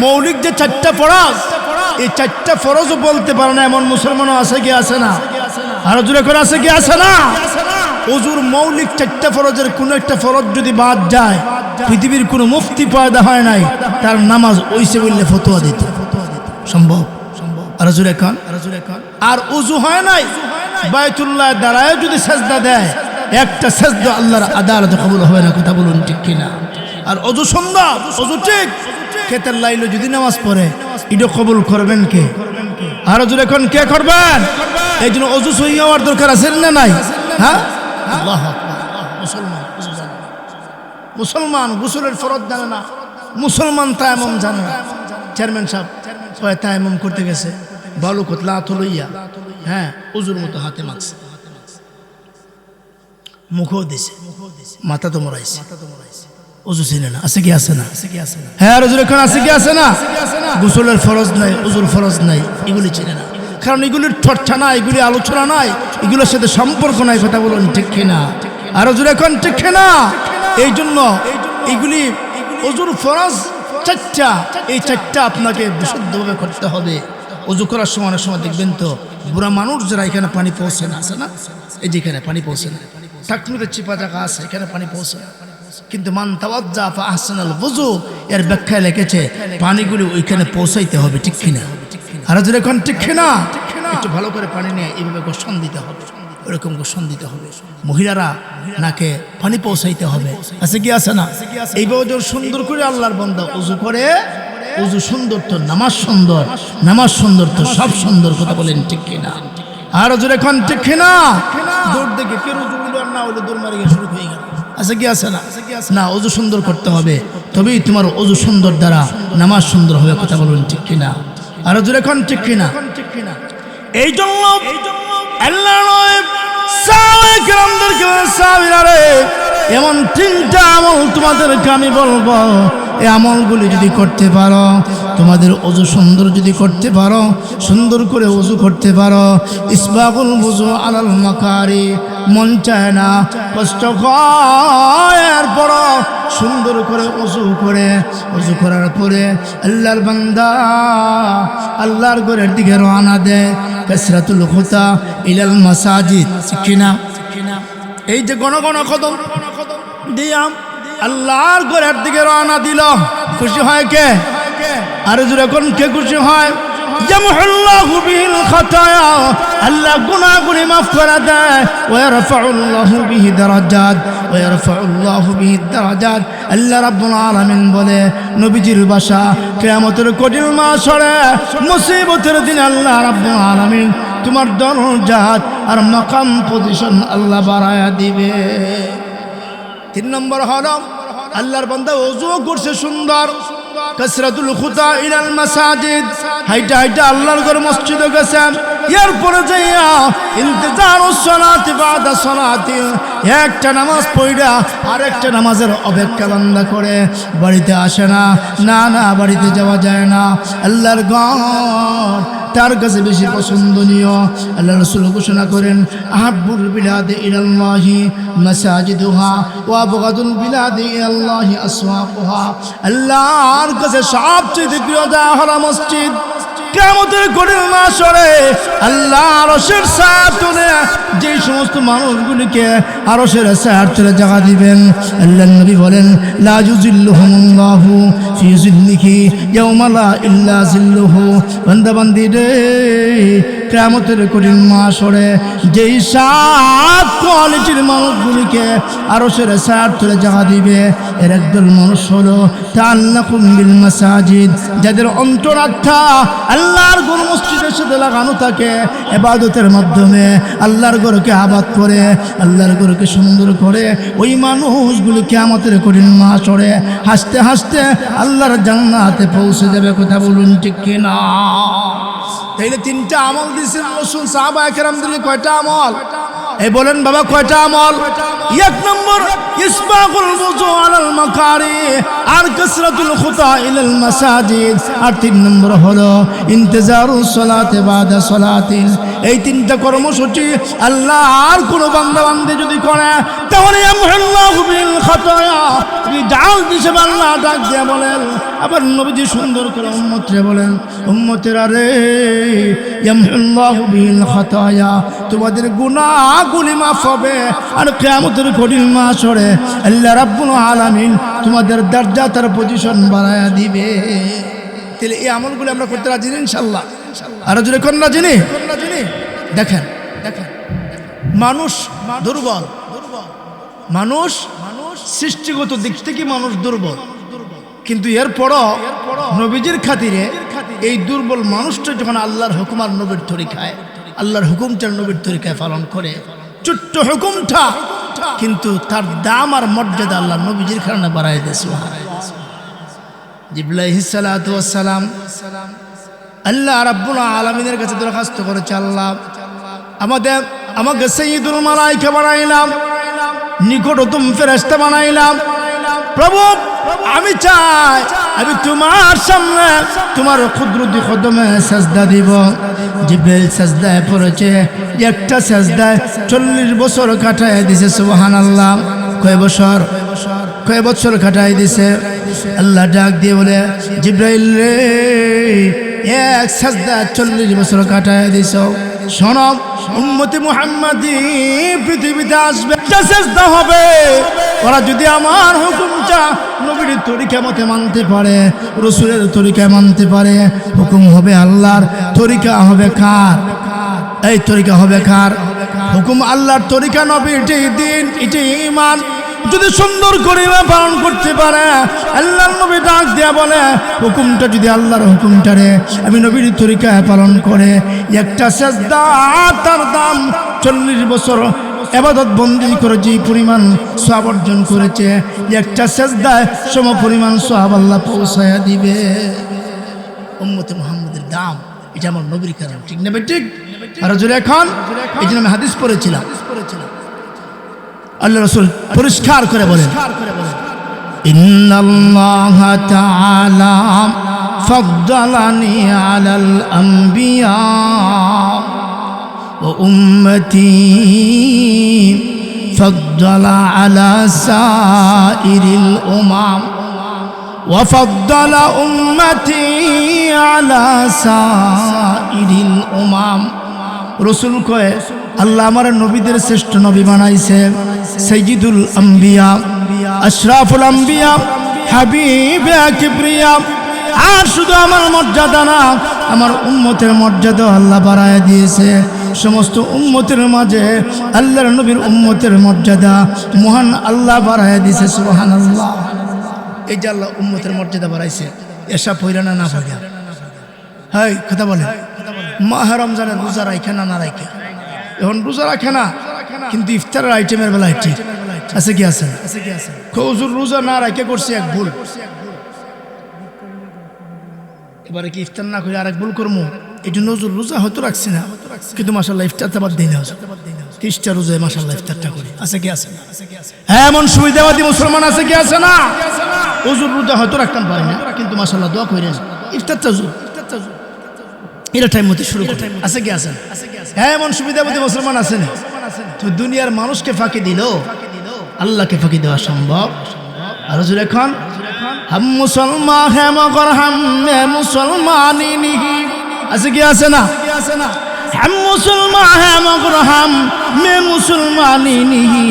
মৌলিক যে 4টা ফরজ, এই 4টা ফরজও বলতে পারে না এমন মুসলমানও আছে কি আছে না? আর জোরে করে আছে কি আছে না? ওযুর মৌলিক 4টা ফরজের কোন একটা ফরজ যদি বাদ যায়, পৃথিবীর কোনো মুফতি পয়দা হয় নাই তার নামাজ ওইসে বললে ফতোয়া দিত, সম্ভব? আর জোরে এখন, আর ওযু হয় নাই, বাইতুল্লাহ দাঁড়ায় যদি সাজদা দেয়, একটা সেজদা আল্লাহর আদালতে কবুল হবে না, কথা বলুন ঠিক কিনা? আর অজু সুন্দর, অজু ঠিক, খেতের লাইলে যদি নামাজ পড়ে এটা কবুল করবেন কে? আরো জোরে এখন কে করবেন? এই জন্য অজু সহি হওয়ার দরকার আছে না নাই? হ্যাঁ, আল্লাহু আকবার। মুসলমান গোসলের ফরজ জানে না, মুসলমান তায়াম্মুম জানে না। চেয়ারম্যান সাহেব কয় তায়াম্মুম করতে গেছে, বালু কতলা লইয়া হ্যাঁ উজুর মতো হাতে মাখছে, মুখও দিছে, মাথা তো মরাইছে, উজু ছিল না। আছে কি আছে না? হ্যাঁ আর এখন আছে কি আছে না? গোসলের ফরজ নাই, উজুর ফরজ নাই, এগুলি চিনে না। কারণ এগুলির চর্চা নাই, এগুলি আলোচনা নাই, এগুলোর সাথে সম্পর্ক নাই, কথা বলুন ঠিক কিনা? আরো জোরে এখন ঠিক কিনা? এই জন্য এইগুলি অজুর ফরজ চারটা, এই চারটা আপনাকে বিশুদ্ধভাবে করতে হবে। অজু করার সময় অনেক সময় দেখবেন তো বুড়া মানুষ যারা এখানে পানি পৌঁছে না, আছে না, এই যেখানে পানি পৌঁছে না, টাকনুতে চিপা জায়গা আছে, এখানে পানি পৌঁছে না, কিন্তু মান তাওয়াজ্জা ফা আহসানাল ওযু এর ব্যাখ্যায় লিখেছে পানিগুলি ওইখানে পৌঁছাইতে হবে, ঠিক কিনা? আর যদি এখন ঠিক কিনা, একটু ভালো করে পানি নিয়ে এইভাবে গোসল দিতে হবে, ওরকম গোসল দিতে হবে। মহিলারা নাকে পানি পৌঁছাইতে হবে, আছে কি আছে না? এইভাবে যখন সুন্দর করে আল্লাহর বান্দা উজু করে, উজু সুন্দর তো নামাজ সুন্দর, নামাজ সুন্দর তো সব সুন্দর, কথা বলেন ঠিক কিনা? আর জোরে এখন ঠিক কিনা? দৌড় দেখে কে উজু হইল আর না হইলো দৌড় মারি গিয়ে শুরু হয়ে গেল, আছে কি আছে না? না, অজু সুন্দর করতে হবে, তবেই তোমার অজু সুন্দর দ্বারা নামাজ সুন্দর হবে, কথা বলুন ঠিক কিনা? আর জোরে এখন ঠিক কিনা? এই জন্য আল্লাহ নয় সাহাবায়ে কেরামদেরকে সাহাবীরা রে, এমন তিনটা আমল তোমাদেরকে আমি বলবো, এই আমলগুলি যদি করতে পারো, তোমাদের অজু সুন্দর যদি করতে পারো, সুন্দর করে অজু করতে পারো, ইসবাগুল ওযু আলাল মাকারি, মন চায় না, কষ্ট হয়, এরপর সুন্দর করে অজু করে, অজু করার পরে আল্লাহর বান্দা আল্লাহর ঘরের দিকে রওনা দেয়। কাসরাতুল খুতা ইলাল মাসাজিদ, কিনা? এই যে গণ গণ কদম দিয়াম আল্লাহর ঘরের দিকে রওনা দিল, খুশি হয় কে? আর যখন কে খুশি হয়? ইয়ামহুল্লাহু বিহিল খাতায়া, আল্লাহ গুনাহগুলি মাফ করে দেয়। ওয়া ইয়ারফাউল্লাহু বিহি দারাজাত, ওয়া ইয়ারফাউল্লাহু বিহি দারাজাত। আল্লাহ রাব্বুল আলামিন বলে নবীজির ভাষা, কিয়ামতের কঠিন মাহশরে মুসিবতের দিন আল্লাহ রাব্বুল আলামিন তোমার দরজাত আর মাকাম পজিশন আল্লাহ বাড়ায়া দিবে। 3 নম্বর হলো আল্লাহর বান্দা ওযু করছে সুন্দর, কাসরাতুল খুতা ইলাল মাসাজিদ, হাইটা হাইটা আল্লাহর ঘর মসজিদে গেছেন, এরপরে যাইয়া ইন্তেজারুস সালাতি বাদা সালাতি, একটা নামাজ পড়া আরেকটা নামাজের অপেক্ষা বান্দা করে বাড়িতে আসে না, না না বাড়িতে যাওয়া যায় না, আল্লাহর ঘর তার কাছে বেশি পছন্দনীয়। আল্লাহ রাসূল ঘোষণা করেন আহাব্বুল বিলাদি ইলাল্লাহি মাসাজিদুহা ওয়া আবগাদুল বিলাদি ইলাল্লাহি আসওয়াকুহা, আল্লাহর কাছে সবচেয়ে প্রিয় জায়গা হলো মসজিদ। কিয়ামতের কঠিন মাহশরে আল্লাহ আরশের ছায়া তুলে যে সমস্ত মানুষগুলিকে আরশের ছায়ার তলে জায়গা দিবেন, আল্লাহর নবী বলেন লা ইউজিল্লুহুমুল্লাহু ফি জিল্লিহি ইয়াওমা লা ইল্লা জিল্লুহু। বান্দা বান্দি রে, কিয়ামতের কঠিন মাহশরে যেই 7 কোয়ালিটির মানুষগুলিকে আরশের ছায়ার তলে জায়গা দিবে, এর একদল মানুষ হলো তাআল্লাকুম বিল মাসাজিদ, যাদের অন্তরাত্মা আল্লাহর ঘর মসজিদের সাথে লাগানো থাকে, ইবাদতের মাধ্যমে আল্লাহর ঘরকে আবাদ করে, আল্লাহর ঘরকে সুন্দর করে, ওই মানুষগুলো কিয়ামতের কঠিন মাহশরে হাসতে হাসতে আল্লাহর জান্নাতে পৌঁছে যাবে, কথা বলুন ঠিক কিনা? তাইলে 3টা আমল দিয়েছেন রাসূল সাহাবায়ে কেরামদের। কয়টা আমল? এই বলেন বাবা কয়টা আমল? 1 নম্বর ইসবাগুল ওযু আলাল মাকারি আর কাসরাতুল খুতা ইলাল মাসাজিদ, আর 3 নম্বর হলো ইন্তেজারুস সালাতি বাদা সালাতিন। এই 3টা কর্মসূচি আল্লাহর কোন বান্দা বান্দি যদি করে তাহলে ইয়ামহুল্লাহু বিল খাতায়া, ডাল দিছে আল্লাহ ডাক দিয়ে বলেন। আবার নবীজি সুন্দর করে উম্মতরে বলেন, উম্মতেরা রে ইয়ামহুল্লাহু বিল খাতায়া, তোমাদের গুনাহগুলি মাফ হবে, আর কিয়ামতের কঠিন মাহশরে আল্লাহ রাব্বুল আলামিন তোমাদের দরজাত আর পজিশন বাড়ায়া দিবে। তাহলে এই আমলগুলো আমরা করতে রাজি ইনশাআল্লাহ। আর যদি কোন রাজি নেই, দেখেন দেখেন মানুষ দুর্বল, মানুষ সৃষ্টিগত দিক থেকে মানুষ দুর্বল, কিন্তু এরপরও নবীজির খাতিরে এই দুর্বল মানুষটা যখন আল্লাহর হুকুম আর নবীর তরিকায়, আল্লাহর হুকুমটা নবীর তরিকায় পালন করে, ছোট্ট হুকুমটা কিন্তু তার দাম আর মর্যাদা আল্লাহ নবীজির কারণে বাড়াই দিয়েছে। জিবরাইল আলাইহিস সালাতু ওয়াস সালাম আল্লাহ রাব্বুল আলামিনের কাছে দরখাস্ত করেছে, আল্লাহ আমাকে সাইয়্যিদুল মালায়েকা বানাইলাম, নিকটতম ফেরেশতা বানাইলাম, প্রভু আমি চাই আমি তোমার সামনে তোমার কুদরতি কদমে সাজদা দিব। জিবরাইল সাজদায় পড়েছে, একটা সাজদায় 40 বছর কাটায় দিছে। সুবহানাল্লাহ। কয় বছর কাটায় দিছে। আল্লাহ ডাক দিয়ে বলে, জিবরাইল রে, এক সাজদায় 40 বছর কাটায় দিছ। শোনো, উম্মতি মুহাম্মাদি পৃথিবীতে আসবে, একটা সাজদা হবে। ওরা যদি আমার হুকুমটা নবীর তরিকা মতে মানতে পারে, রাসূলের তরিকা মানতে পারে, হুকুম হবে আল্লাহর, তরিকা হবে কার? এই তরিকা হবে কার? হুকুম আল্লাহর, তরিকা নবীর, এটাই দিন, এটাই ঈমান। যদি সুন্দর করে পালন করতে পারে, আল্লাহর নবী ডাক দেয়া বলে, হুকুমটা যদি আল্লাহর হুকুমটারে আমি নবীর তরিকায় পালন করে, একটা সাজদা তার দাম 40 বছর ইবাদত বন্দি করে যে পরিমাণ সওয়াব অর্জন করেছে, একটা সাজদায় সম পরিমাণ সওয়াব আল্লাহ পৌঁছায়া দিবে। উম্মতে মুহাম্মাদের দাম, এটা আমার নবীর কারণ, ঠিক না ভাই? ঠিক। আর জোরে এখন এই জন্য আমি হাদিস পড়েছিলাম, আল্লাহ রাসূল পরিষ্কার করে বলেন, ইন্নাল্লাহ তাআলা ফাদ্দালানি আলাল আম্বিয়া ওয়া উম্মতি ফাদ্দালা আলা সাইরিল উমাম ওয়া ফাদ্দালা উম্মতি আলা সাইরিল উমাম। রাসূল কয়, আল্লাহ আমার নবীদের শ্রেষ্ঠ নবী বানাইছে, সাইয়্যিদুল আম্বিয়া, আশরাফুল আম্বিয়া, হাবিবে কিবরিয়া। আর শুধু আমার মর্যাদা না, আমার উম্মতের মর্যাদা আল্লাহ বাড়ায় দিয়েছে। সমস্ত উম্মতের মাঝে আল্লাহর নবীর উম্মতের মর্যাদা মহান আল্লাহ বাড়ায় দিয়েছে। সুবহানাল্লাহ। এই যে আল্লাহ উম্মতের মর্যাদা বাড়াইছে, এসা পয়রা না পয়রা? হ্যাঁ, কথা বলে। মাহে রমজানের রোজা রাখে না রাখে? এখন রোজা রাখে না, কিন্তু ইফতারের আইটেমের বেলায় ঠিক আছে কি আছে? হুজুর রোজা না রাখে করছে এক ভুল, এবারে কি ইফতার না করে আরেক ভুল করবো? এই জন্য হুজুর রোজা হয়তো রাখছি না, কিন্তু মাশাআল্লাহ ইফতারটা বাদ দিই না, 30টা রোজায় মাশাআল্লাহ ইফতারটা করি। আছে কি আছে? হ্যাঁ, এমন সুবিধাবাদী মুসলমান আছে কি আছে না? হুজুর রোজা হয়তো রাখতাম পারি না, কিন্তু মাশাআল্লাহ দোয়া করেন ইফতারটা এটা টাইম মতো শুরু করতে। আছে কি আছেন? হ্যাঁ, এমন সুবিধাবাদী মুসলমান আছেন। তো দুনিয়ার মানুষকে ফাঁকি দিল, আল্লাহকে ফাঁকি দেওয়া সম্ভব? আর হুজুর এখন হাম মুসলমান হে মগর হাম মে মুসলমানি নিহি। আছে কি আছে না? হাম মুসলমান হে মগর হাম মে মুসলমানি নিহি,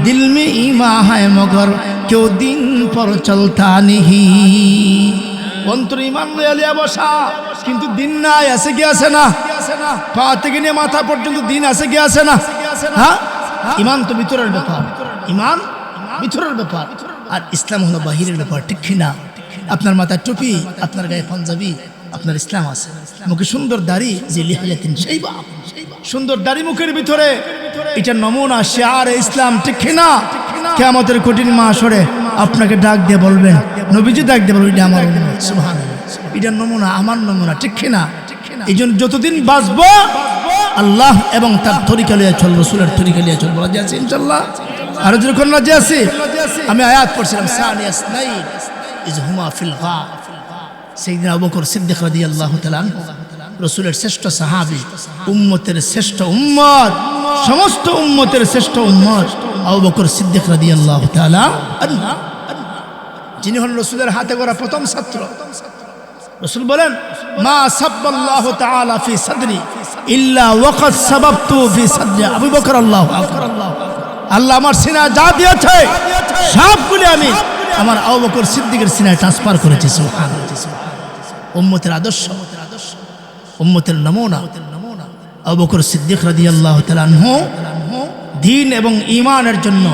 দিল মে ঈমান है मगर क्यों दिन पर चलता नहीं। অন্তর ইমান লইয়া বসা, কিন্তু দিন নাই। আছে কি আছে না? পা থেকে নিয়ে মাথা পর্যন্ত দিন আছে কি আছে না? হ্যাঁ, ইমান তো ভিতরের ব্যাপার, ইমান ভিতরের ব্যাপার, আর ইসলাম হলো বাহিরের ব্যাপার, ঠিক না? আপনার মাথায় টুপি, আপনার গায়ে পাঞ্জাবি, আপনার ইসলাম আছে। মুখে সুন্দর দাড়ি, যে লিহায়াতিন শাইবা, সুন্দর দাড়ি মুখের ভিতরে, এটা নমুনা শিয়ার ইসলাম, ঠিক না? কিয়ামতের কঠিন মাহশরে আপনাকে ডাক দিয়ে বলবেন, নবীজি ডাক দিয়ে বলবেন, এটা আমার উম্মত। সুবহানাল্লাহ। এটা নমুনা, আমার নমুনা, ঠিক না? এই জন্য যতদিন বাঁচবো আল্লাহ এবং তার তরিকা লিয়ে চলবো, রাসূলের তরিকা লিয়ে চলবো। রাজি আছি ইনশাআল্লাহ? আর যখন রাজি আছি, আমি আয়াত পড়ছিলাম, সানিয়াস নাইন ইজ হুমা ফিল গার। সাইয়েদনা আবু বকর সিদ্দিক রাদিয়াল্লাহু তাআলা আনহু, রাসূলের শ্রেষ্ঠ সাহাবী, উম্মতের শ্রেষ্ঠ উম্মত, সমস্ত উম্মতের শ্রেষ্ঠ উম্মত আবু বকর সিদ্দিক রাদিয়াল্লাহু তাআলা আনহু, যিনি হলেন রাসূলের হাতে গড়া প্রথম ছাত্র। রাসূল বলেন, মা সাব্বাল্লাহু তাআলা ফি সাদরি ইল্লা ওয়াকাদ সাবাবতু ফি সাদরি আবু বকর। আল্লাহু আকবার। আল্লাহ আমার সিনা যা দিয়েছে সবগুলো আমি আমার আবু বকর সিদ্দিকের সিনায় ট্রান্সফার করেছি। সুবহানাল্লাহ। উম্মতের আদর্শ, উম্মতের নমুনা আবু বকর সিদ্দিক রাদিয়াল্লাহু তাআলা আনহু দ্বীন এবং ঈমানের জন্য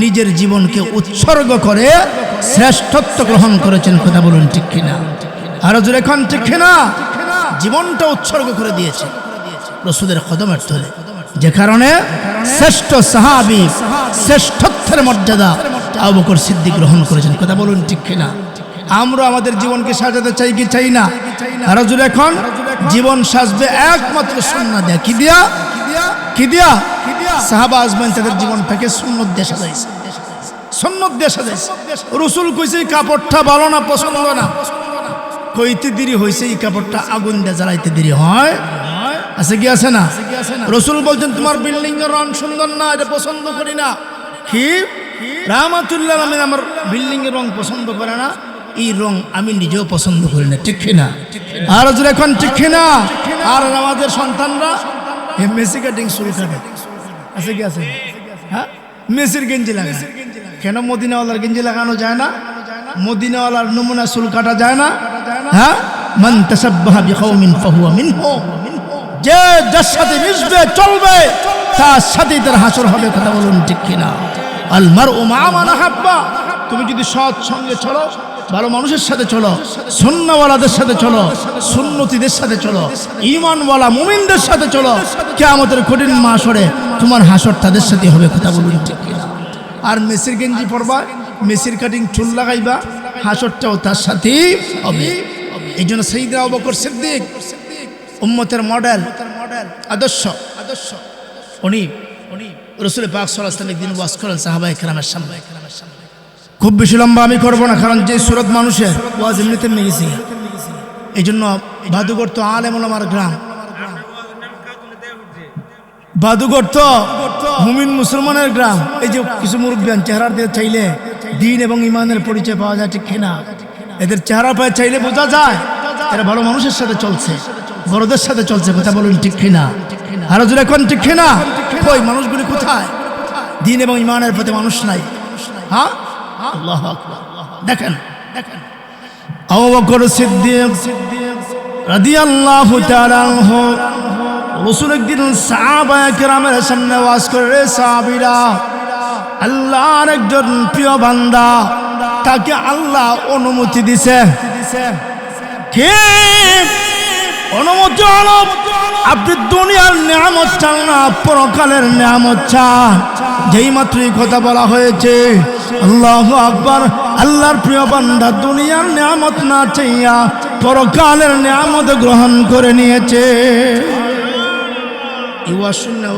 নিজের জীবনকে উৎসর্গ করে শ্রেষ্ঠত্ব গ্রহণ করেছেন। কথা বলুন ঠিক কিনা? আরো জোরে এখন ঠিক কিনা? জীবনটা উৎসর্গ করে দিয়েছে রাসূলের কদমের তলে, যে কারণে শ্রেষ্ঠ সাহাবী, শ্রেষ্ঠত্বের মর্যাদা আবু বকর সিদ্দিক গ্রহণ করেছেন। কথা বলুন ঠিক কিনা? আমরা আমাদের জীবনকে সাজাতে চাই কি চাই না? আরো জোরে এখন। জীবন সাজবে একমাত্র সুন্নাহ দিয়া। কি দিয়া? কি দিয়া? সাহাবা আজমাইন তাদের জীবনটাকে সুন্নত দিয়ে সাজাইছে, সুন্নত দিয়ে সাজাইছে। রাসূল কইছে এই কাপড়টা ভালো না, পছন্দ না, কইতে দেরি হয়েছে এই কাপড়টা আগুন দিয়ে জ্বালাইতে দেরি হয়। আছে কি আছে না? রাসূল বলছেন তোমার বিল্ডিং এর রং সুন্দর না, এটা পছন্দ করি না। কি রাহমাতুল্লাহ আলাইহি আমার বিল্ডিং এর রং পছন্দ করে না, এই রং আমি নিজেও পছন্দ করি না। ঠিক না? আর যদি এখন ঠিক না? আর আমাদের সন্তানরা মেসি কাটিং চুল কাটে। আছে কি আছে? হ্যাঁ, মেসির গেঞ্জি লাগায়। কেন মদিনাওয়ালার গেঞ্জি লাগানো যায় না? মদিনাওয়ালার নমুনা চুল কাটা যায় না? হ্যাঁ, মান তাশাব্বাহা বিকওমিন ফাহুয়া মিনহুম। যে যার সাথে মিশবে চলবে তার সাথে তার হাসর হবে। কথা বলুন ঠিক কিনা? আল মারউ মা মান আহাব্বা। তুমি যদি সৎ সঙ্গে চলো, ভালো মানুষের সাথে চলো, সুন্নাহওয়ালাদের সাথে চলো, সুন্নতীদের সাথে চলো, ঈমানওয়ালা মুমিনদের সাথে চলো, কিয়ামতের কঠিন মাহশরে তোমার হাসর তাদের সাথে হবে। কথা বলুন ঠিক কিনা? আর মেসির গেঞ্জি পরবা, মেসির কাটিং চুল লাগাইবা, হাসরটাও তার সাথেই হবে। এই জন্য সাইয়েদনা আবু বকর সিদ্দিক উম্মতের মডেল, আদর্শ। উনি রাসূল পাক সাল্লাল্লাহু আলাইহি ওয়াসাল্লাম একদিন ওয়াজ করেন সাহাবায়ে কেরামের সামনে। খুব বেশি লম্বা আমি করব না, কারণ যে সুরত মানুষের ওয়াজ এমনিতে নিয়ে গেছি। এই জন্য বাদুগর তো আলেম ওলামার গ্রাম, বাদুগর তো মুমিন মুসলমানের গ্রাম। এই যে কিছু মুরব্বিয়ান চেহারা দিয়ে চাইলে দ্বীন এবং ঈমানের পরিচয় পাওয়া যায়, ঠিক কিনা? এদের চেহারা পায়ে চাইলে বোঝা যায় এরা ভালো মানুষের সাথে চলছে, বড়দের সাথে চলছে। কথা বলুন ঠিক কিনা? আরো জোরে এখন ঠিক কিনা? কই মানুষগুলি কোথায়? দ্বীন এবং ঈমানের প্রতি মানুষ নাই। হ্যাঁ, আল্লাহু আকবার। দেখেন আবু বকর সিদ্দিক রাদিয়াল্লাহু তাআলা আনহু রাসূল একদিন সাহাবায়ে কেরামের সামনে ওয়াজ করে, সাহাবীরা, আল্লাহর একজন প্রিয় বান্দা, তাকে আল্লাহ অনুমতি দিছে। কি অনুমতি? হলো আপনি দুনিয়ার নিয়ামত চান না, পরকালের নিয়ামত চান। যেই মাত্র এই কথা বলা হয়েছে, আল্লাহু আকবার, আল্লাহর প্রিয় বান্দা দুনিয়ার নিয়ামত না চাইয়া পরকালের নিয়ামত গ্রহণ করে নিয়েছে। এই ওয়াজ শুনে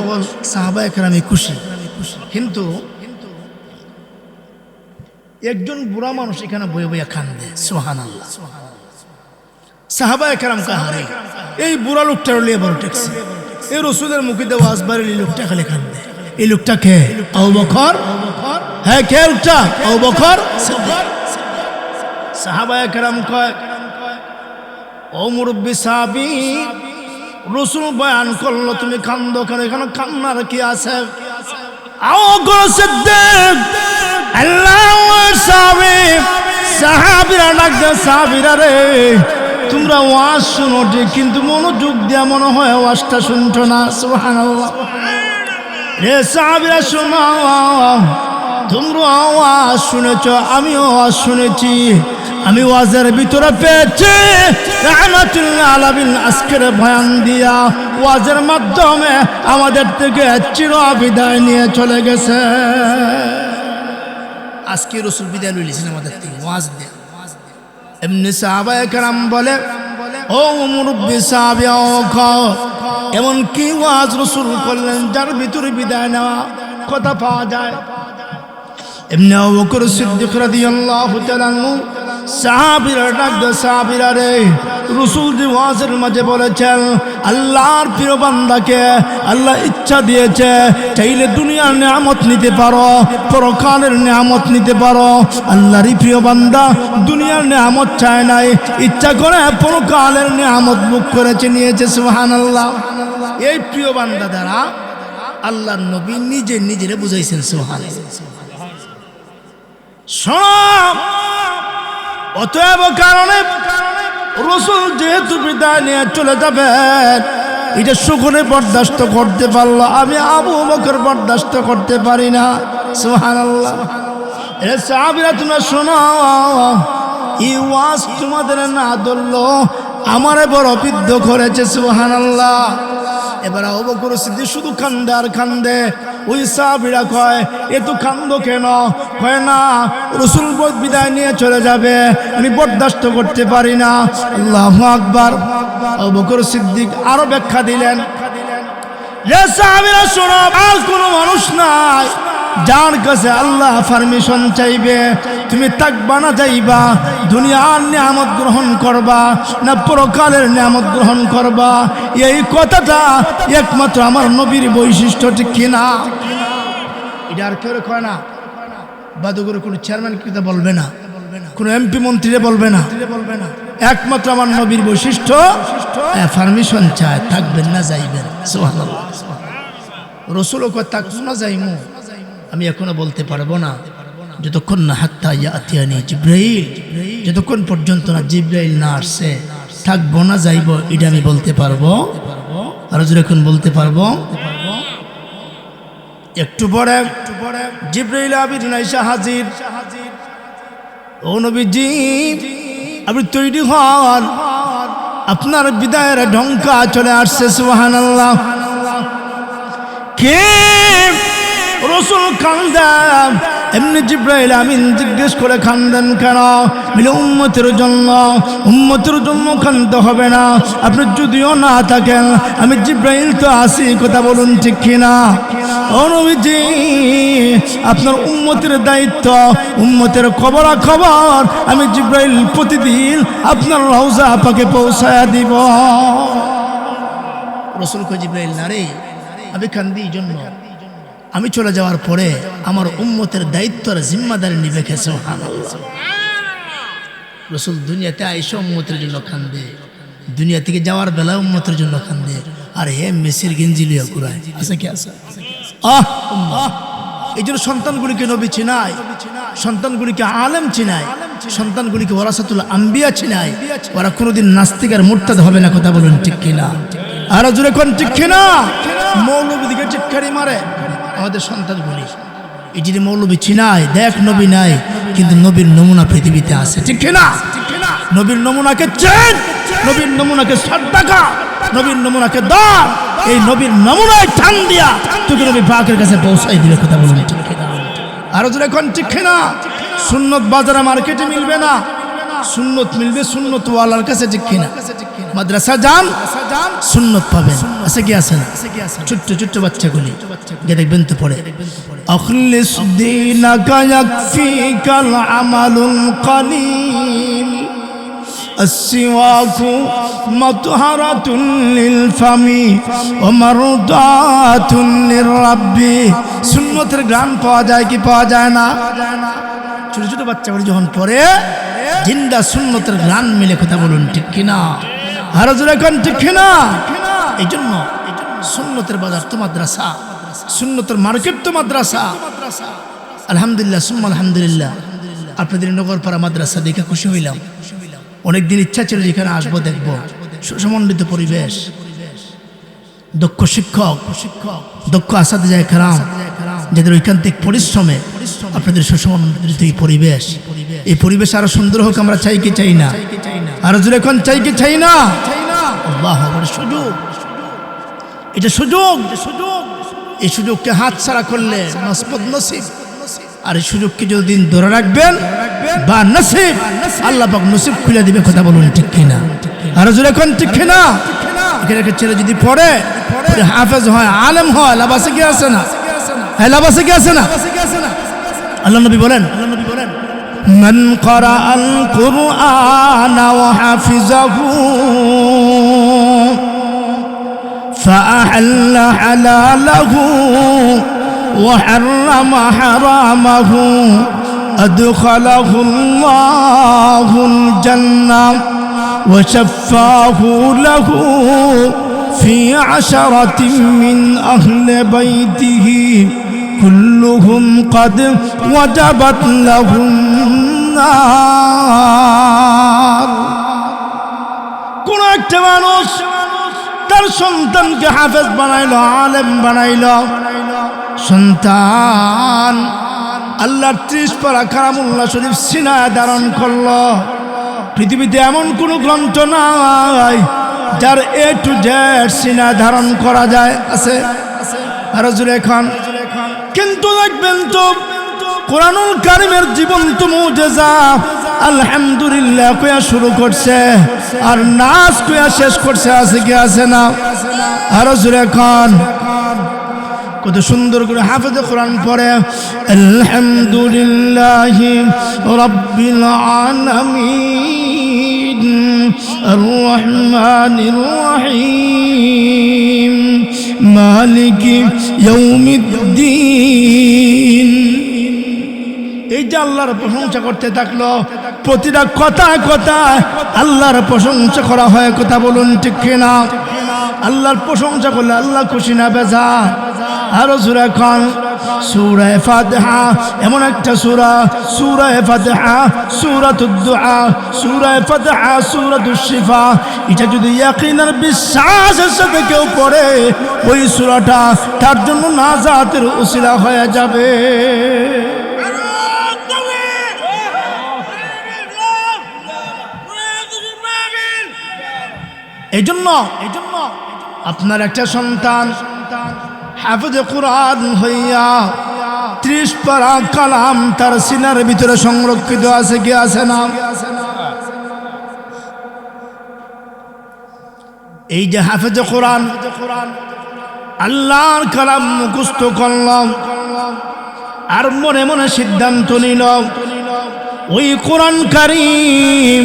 সাহাবায়ে কেরাম খুশি। কিন্তু একজন বুড়া মানুষ এখানে বয়ে বয়ে কান্দে। সুবহানাল্লাহ। সাহাবায়ে কেরাম কাহারে এই বুড়া লোকটার লিয়ে বড় ট্যাক্সি, এই রাসূলের মুখে দেওয়া আসবার এই লোকটা খালি কান্দে। এই লোকটা কে? আবু বকর। হ্যাঁ, কে লোকটা? আবু বকর সিদ্দিক। সাহাবায়ে কেরাম কয়, ও মুরব্বি সাহাবী, রাসূল বয়ান করলো তুমি কান্দো কেন? এখানে কান্নার কি আছে? আবু বকর সিদ্দিক আল্লাহর সাহাবী, সাহাবীরা ডাকতে, সাহাবীরা রে, তোমরা ওয়াজ শুনো ঠিক, কিন্তু মনোযোগ দিয়া মনে হয় ওয়াজটা শুনছো না। সুবহানাল্লাহ। রে সাহাবীরা শোনো, তোমরা আওয়াজ শুনেছ, আমিও আওয়াজ শুনেছি। আমি ওয়াজের ভিতরে পেয়েছি রাহমাতুল্লাহ আলামিন আজকের বয়ান দিয়া ওয়াজের মাধ্যমে আমাদের থেকে চির বিদায় নিয়ে চলে গেছে। আজকে রাসূল বিদায় লইলেছেন আমাদের থেকে ওয়াজ দিয়ে। এমনি সাহাবায়ে কেরাম বলে, ও মুরব্বি সাহাবী, এমন কি ওয়াজ রাসূল করলেন যার ভিতরে বিদায় নেওয়া কথা পাওয়া যায়? এমনি আবু বকর সিদ্দিক রাদিয়াল্লাহু তাআলা আনহু সাহাবীরা ডাকতে, সাহাবীরা রে, রাসূল যে ওয়াজের মাঝে বলেছেন আল্লাহর প্রিয় বান্দাকে আল্লাহ ইচ্ছা দিয়েছে, চাইলে দুনিয়ার নিয়ামত নিতে পারো, পরকালের নিয়ামত নিতে পারো। আল্লাহরই প্রিয় বান্দা দুনিয়ার নিয়ামত চায় নাই, ইচ্ছা করে পরকালের নিয়ামত মুখ করেছে, নিয়েছে। সুবহানাল্লাহ। এই প্রিয় বান্দা দ্বারা আল্লাহর নবী নিজে নিজেরে বুঝাইছেন। সুবহানাল্লাহ। সব অতএব কারণে রাসূল যেহেতু বিদায় নিয়ে চলে যাবেন, এটা সুখনে বরদাস্ত করতে পারলো, আমি আবু বকর বরদাস্ত করতে পারি না। সুবহানাল্লাহ। এ সাহাবীরা তোমরা শোনো, এই ওয়াজ তোমাদের না ধরলো আমারে বড় বিদ্ধ করেছে। সুবহানাল্লাহ। এবার আবু বকর সিদ্দিক শুধু কান্দে আর কান্দে। ওই সাহাবীরা কয় এত কান্দো কেন? কয় না, রাসূল বিদায় নিয়ে চলে যাবে, আমি বরদাস্ত করতে পারি না। আল্লাহু আকবার। আবু বকর সিদ্দিক আরো ব্যাখ্যা দিলেন, যে সাহাবীরা শোনো, আর কোনো মানুষ নাই যার কাছে আল্লাহ পারমিশন চাইবে তুমি থাকবা না যাইবা, দুনিয়ার নিয়ামত গ্রহণ করবা না পরকালের নিয়ামত গ্রহণ করবা, এই কথাটা একমাত্র আমার নবীর বৈশিষ্ট্য, ঠিক কিনা? এটা আর কেউ কয় না। বাদুগুলো কোনো চেয়ারম্যান কিন্তু বলবে না, কোনো এমপি মন্ত্রীরে বলবে না, একমাত্র আমার নবীর বৈশিষ্ট্য, পারমিশন চায়, থাকবেন না যাইবেন। সুবহানাল্লাহ। রাসূলও কয় থাকবো না যাইমু, আমি এখনো বলতে পারবো না যতক্ষণ না হাত্তা ইয়াতিয়ানি জিবরাইল, যতক্ষণ পর্যন্ত না জিবরাইল না আসছে থাকবো না যাইব, এটা আমি বলতে পারবো। আর যখন বলতে পারবো, একটু পরে জিবরাইল আমিন আইসা হাজির। ও নবীজি, আপনি তৈরি হন, আপনার বিদায়ের ঢঙ্কা চলে আসছে। সুবহানাল্লাহ। কে? রাসূল কান্দেন। এমনি জিবরাইল আমিন জিজ্ঞেস করে কান্দেন কেন? বলে উম্মতের জন্য কান্দতে হবে না, আপনি যদিও না থাকেন আমি জিবরাইল তো আছি, কথা বলুন ঠিক কিনা? ও নবীজি, আপনার উম্মতের দায়িত্ব, উম্মতের খবর আমি জিবরাইল প্রতিদিন আপনার রওজা পাকে পৌঁছায়া দিব। রাসূল কয় জিবরাইল না রে, আমি কান্দি এই জন্য, আমি চলে যাওয়ার পরে আমার উম্মতের দায়িত্ব আর জিম্মাদারি নিবে কে? সুবহানাল্লাহ। রাসূল দুনিয়াতে আইসা উম্মতের জন্য কান্দে, দুনিয়া থেকে যাওয়ার বেলা উম্মতের জন্য কান্দে, আর হে মেসির গেঞ্জি লিয়া ঘুরায়। আছে কি আছে? এই জন্য সন্তানগুলিকে নবী চিনায়, সন্তানগুলিকে আলেম চিনায়, সন্তানগুলিকে ওয়ারাসাতুল আম্বিয়া চিনায়। ওরা কোনোদিন নাস্তিক আর মুরতাদ হবে না, কথা বলুন ঠিক কিনা? আর জোরে কোন ঠিক কিনা? মৌলবী দিকে চিৎকারি মারে আমাদের সন্তানগুলি। এই যে মৌলবী চিনায়, দেখ নবী নাই, কিন্তু নবীর নমুনা পৃথিবীতে আছে, ঠিক কিনা? নবীর নমুনাকে চেন, নবীর নমুনাকে শ্রদ্ধা কর, নবীর নমুনাকে দাও। এই নবীর নমুনায় টান দিয়া তোকে নবী পাকের কাছে পৌঁছাই দিবে, কথা বলুন ঠিক কিনা? আরো জোরে কোন ঠিক কিনা? সুন্নত বাজারে মার্কেটে মিলবে না, সুন্নত মিলবে সুন্নত ওয়ালার কাছে, ঠিক কিনা? মাদ্রাসা যান, সুন্নত পাবেন। আছে কি আছে না? ছোট্ট ছোট্ট বাচ্চাগুলি গিয়ে দেখবেন তো পড়ে, আখলিস দীনাকা ইয়াকফিকাল আমালুল কলিল السواك مطهرة للفم ومرضاة للرب। সুন্নতের গান পাওয়া যায় কি পাওয়া যায় না? ছোট ছোট বাচ্চাগুলি যখন পড়ে জিন্দা সুন্নতের গান মিলে, কথা বলুন ঠিক কিনা? আর জোরে কোন ঠিক কিনা? এই জন্য সুন্নতের বাজার তো মাদ্রাসা, সুন্নতের মার্কেট তো মাদ্রাসা। আলহামদুলিল্লাহ সুম্মা আলহামদুলিল্লাহ, আপনাদের নগরপাড়া মাদ্রাসা দেখে খুশি হইলাম। অনেকদিন ইচ্ছা ছিল যেখানে আসবো, দেখবো সুসমন্ডিত পরিবেশ, দক্ষ শিক্ষক, দক্ষ আসাদিজা কেরাম, যাদের ঐকান্তিক পরিশ্রমে আপনাদের সুসমন্ডিত এই পরিবেশ, এই পরিবেশ আরো সুন্দর হোক আমরা চাই কি চাই না? আরো জোরে কোন চাই কি চাই না? আল্লাহ সুযোগ, এটা সুযোগ, এই সুযোগকে হাত ছাড়া করলে নসিব, আর এই সুযোগকে যদি ধরে রাখবেন বা নসিব, আল্লাহ পাক নসিব খুলে দিবে, কথা বলুন ঠিক কিনা? আর জোরে কোন ঠিক কিনা? এখানে একটা ছেলে যদি পড়ে হাফেজ হয়, আলেম হয়, লাভ আছে কি আছে না? হ্যাঁ, লাভ আছে কি আছে না? আল্লাহ নবী বলেন, মান ক্বারাআল কুরআন ওয়া হাফিজাহু فأحل حلاله وحرم حرامه أدخله الله الجنة وشفاه له في 10 من أهل بيته كلهم قد وجبت لهم النار। কোন একটা মানুষ তার আমার সন্তানকে হাফেজ বানাইলো, আলেম বানাইলো। সন্তান আল্লাহর 30 পারা কালামুল্লাহ শরীফ সিনায় ধারণ করলো। পৃথিবীতে এমন কোন গ্রন্থ নাই যার A to Z সিনায় ধারণ করা যায়, আছে? আরো জোরে খান। কিন্তু দেখবেন তো কোরআনুল কারীমের জীবন্ত মুজিজা আলহামদুলিল্লাহ কইয়া শুরু করছে আর নাচ কইয়া শেষ করছে, আছে কি আছে না? আরো জোরে খান। কত সুন্দর করে হাফেজে কোরআন পড়ে, আলহামদুলিল্লাহি রাব্বিল আলামিন আর রহমানির রহিম মালিকি ইয়াউমিদ্দিন। এই যে আল্লাহর প্রশংসা করতে থাকলো, প্রতিটা কথায় কথায় আল্লাহর প্রশংসা করা হয়, কথা বলুন ঠিক কিনা? আল্লাহর প্রশংসা করলে আল্লাহ খুশি না বেজার? আরো সূরা খান। সূরা ফাতিহা এমন একটা সূরা, সূরা ফাতিহা সূরাতুদ দুআ, সূরা ফাতিহা সূরাতুশ শিফা। এটা যদি ইয়াকিনের বিশ্বাসের সাথে কেউ পড়ে, ওই সূরাটা তার জন্য নাজাতের উসিলা হয়ে যাবে। এই জন্য আপনার একটা সন্তান হাফেজে কোরআন হইয়া 30 পারা কালাম তার সিনার ভিতরে সংরক্ষিত আছে কি আছে না? এই যে হাফেজে কোরআন আল্লাহর কালাম মুখস্থ করলাম আর মনে মনে সিদ্ধান্ত নিল ওই কোরআন কারীম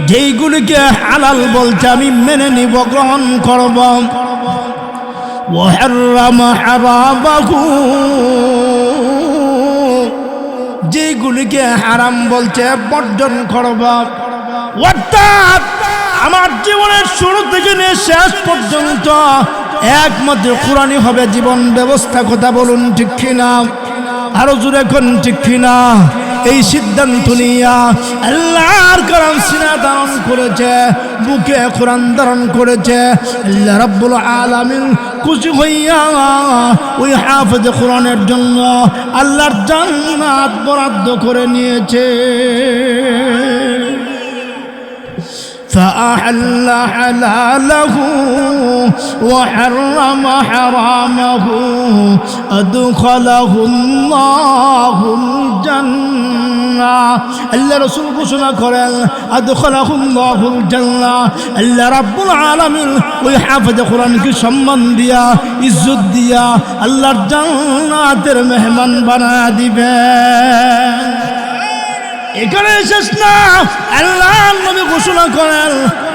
যেইগুলিকে হালাল বলতে আমি মেনে নিব, গ্রহণ করব, ওয়াহাররামা হারামাহু যেইগুলিকে হারাম বলছে বর্জন করব। অর্থাৎ আমার জীবনের শুরু থেকে নিয়ে শেষ পর্যন্ত একমাত্র কোরআনই হবে জীবন ব্যবস্থা, কথা বলুন ঠিক কিনা? আরো জোরে কোন ঠিক কিনা? এই সিদ্ধান্ত নিয়া আল্লাহর কালাম সিনা ধারণ করেছে, বুকে কোরআন ধারণ করেছে। আল্লাহ রাব্বুল আলামিন খুশি হইয়া ওই হাফেজ কোরআনের জন্য আল্লাহর জান্নাত বরাদ্দ করে নিয়েছে। فأحل حلاله وحرم حرامه أدخله الله الجنة। আল্লাহ রাসূল ঘোষণা করেন আদখালাহুল্লাহুল জান্নাহ। আল্লাহ রাব্বুল আলামিন ওই হাফেজ কোরআনকে সম্মান দিয়া, ইজ্জত দিয়া আল্লাহর জান্নাতের মেহমান বানায়া দিবেন। এখানে শেষ না, আল্লাহ নবী ঘোষণা করেন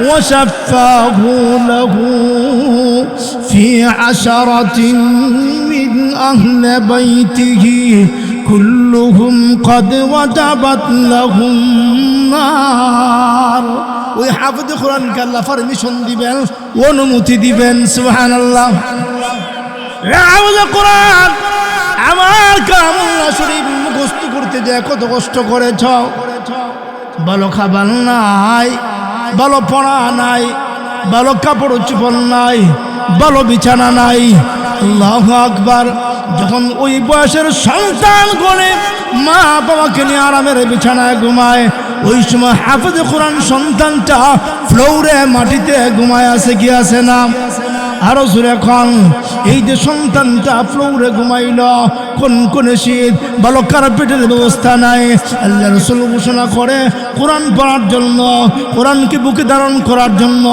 ওয়াশাফাহু লাহু ফি আশরাতিন মিন আহলি বাইতিহি কুল্লুহুম ক্বাদ ওয়াজাবাত লাহুম নার। ওই হাফেজ কোরআনকে আল্লাহ পারমিশন দিবেন, অনুমতি দিবেন। সুবহানাল্লাহ। হাফেজ কোরআন আমার কালামুল্লাহ শরীফ মুখস্থ করতে যে কত কষ্ট করেছ, ভালো খাবার নাই, ভালো পড়া নাই, ভালো কাপড় চোপড় নাই, ভালো বিছানা নাই। আল্লাহু আকবার। যখন ওই বয়সের সন্তান গনে মা বাবাকে নিয়ে আরামের বিছানায় ঘুমায়, ওই সময় হাফেজ কোরআন সন্তানটা ফ্লোরে মাটিতে ঘুমায়, আছে কি আছে না? আরো জোরে খান। এই যে সন্তানটা ফ্লোরে ঘুমাইল, কোন শীত, ভালো কার্পেটের ব্যবস্থা নাই। আল্লাহ রাসূল ঘোষণা করে কোরআন পড়ার জন্য, কোরআনকে বুকে ধারণ করার জন্য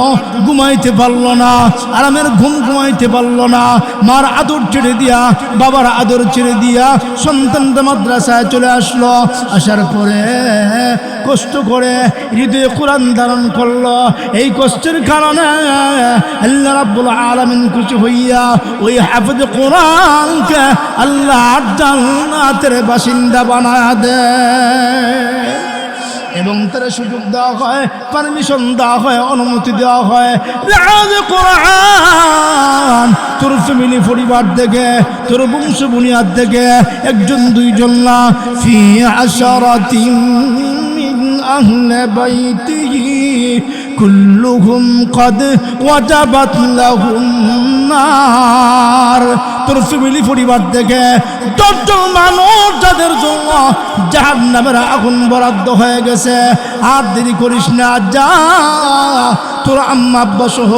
ঘুমাইতে পারল না, আরামের ঘুম ঘুমাইতে পারল না। মার আদর ছেড়ে দিয়া, বাবার আদর ছেড়ে দিয়া সন্তানটা মাদ্রাসায় চলে আসলো। আসার পরে কষ্ট করে হৃদয়ে কোরআন ধারণ করলো। এই কষ্টের কারণে আল্লাহ রাব্বুল আলামিন খুশি হইয়া ওই হাফেজ কোরআনকে আল্লাহর জান্নাতের বাসিন্দা বানায় দেয় এবং তার সুযোগ দেওয়া হয়, পারমিশন দেওয়া হয়, অনুমতি দেওয়া হয়। কোরআন তোর ফ্যামিলি পরিবার থেকে, তোর বংশ বুনিয়াদ থেকে একজন দুইজন না, ফি আশরাতিন মিন আহলি বাইতিহি কুল্লুহুম কদ ওয়াজাবাত লাহুম নার। তোর ফ্যামিলি পরিবার থেকে 10 জন মানুষ যাদের জন্য জাহান্নামের আগুন বরাদ্দ হয়ে গেছে। আর দেরি করিস না, যা তোর আম্মা আব্বা সহ,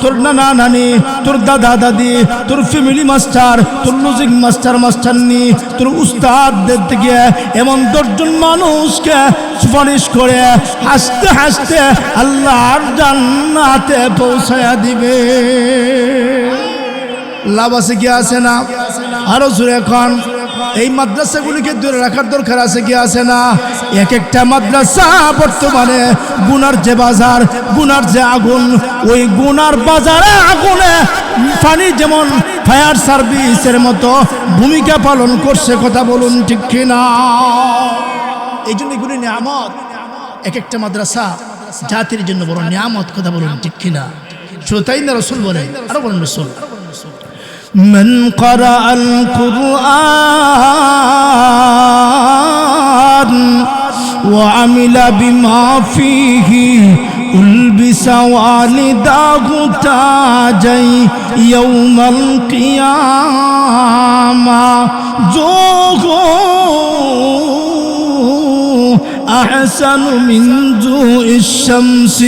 তোর নানা নানি, তোর দাদা দাদি, তোর ফ্যামিলি মাস্টার, তোর লজিক মাস্টার মাস্টারনি, তোর উস্তাদদের থেকে এমন 10 জন মানুষকে সুপারিশ করে হাসতে হাসতে আল্লাহর জান্নাতে পৌঁছায়া দিবে। লাভ আছে কি আছে না? আরো জোরে এখন এই মাদ্রাসাগুলিকে দূরে রাখার দরকার আছে কি আছে না? এক একটা মাদ্রাসা বর্তমানে গুনার যে বাজার, গুনার যে আগুন, ওই গুনার বাজারে আগুনে পানি যেমন ফায়ার সার্ভিসের মতো ভূমিকা পালন করছে, কথা বলুন ঠিক কিনা? এই জন্য এগুলি নিয়ামত। এক একটা মাদ্রাসা জাতির জন্য বড় নিয়ামত, কথা বলুন ঠিক কিনা? শুধু তাই না, রাসূল বলেন, আরো বলেন রাসূল, من قرأ القرآن وعمل بما فيه ألبس والداه تاجا يوم القيامة أحسن من ضوء الشمس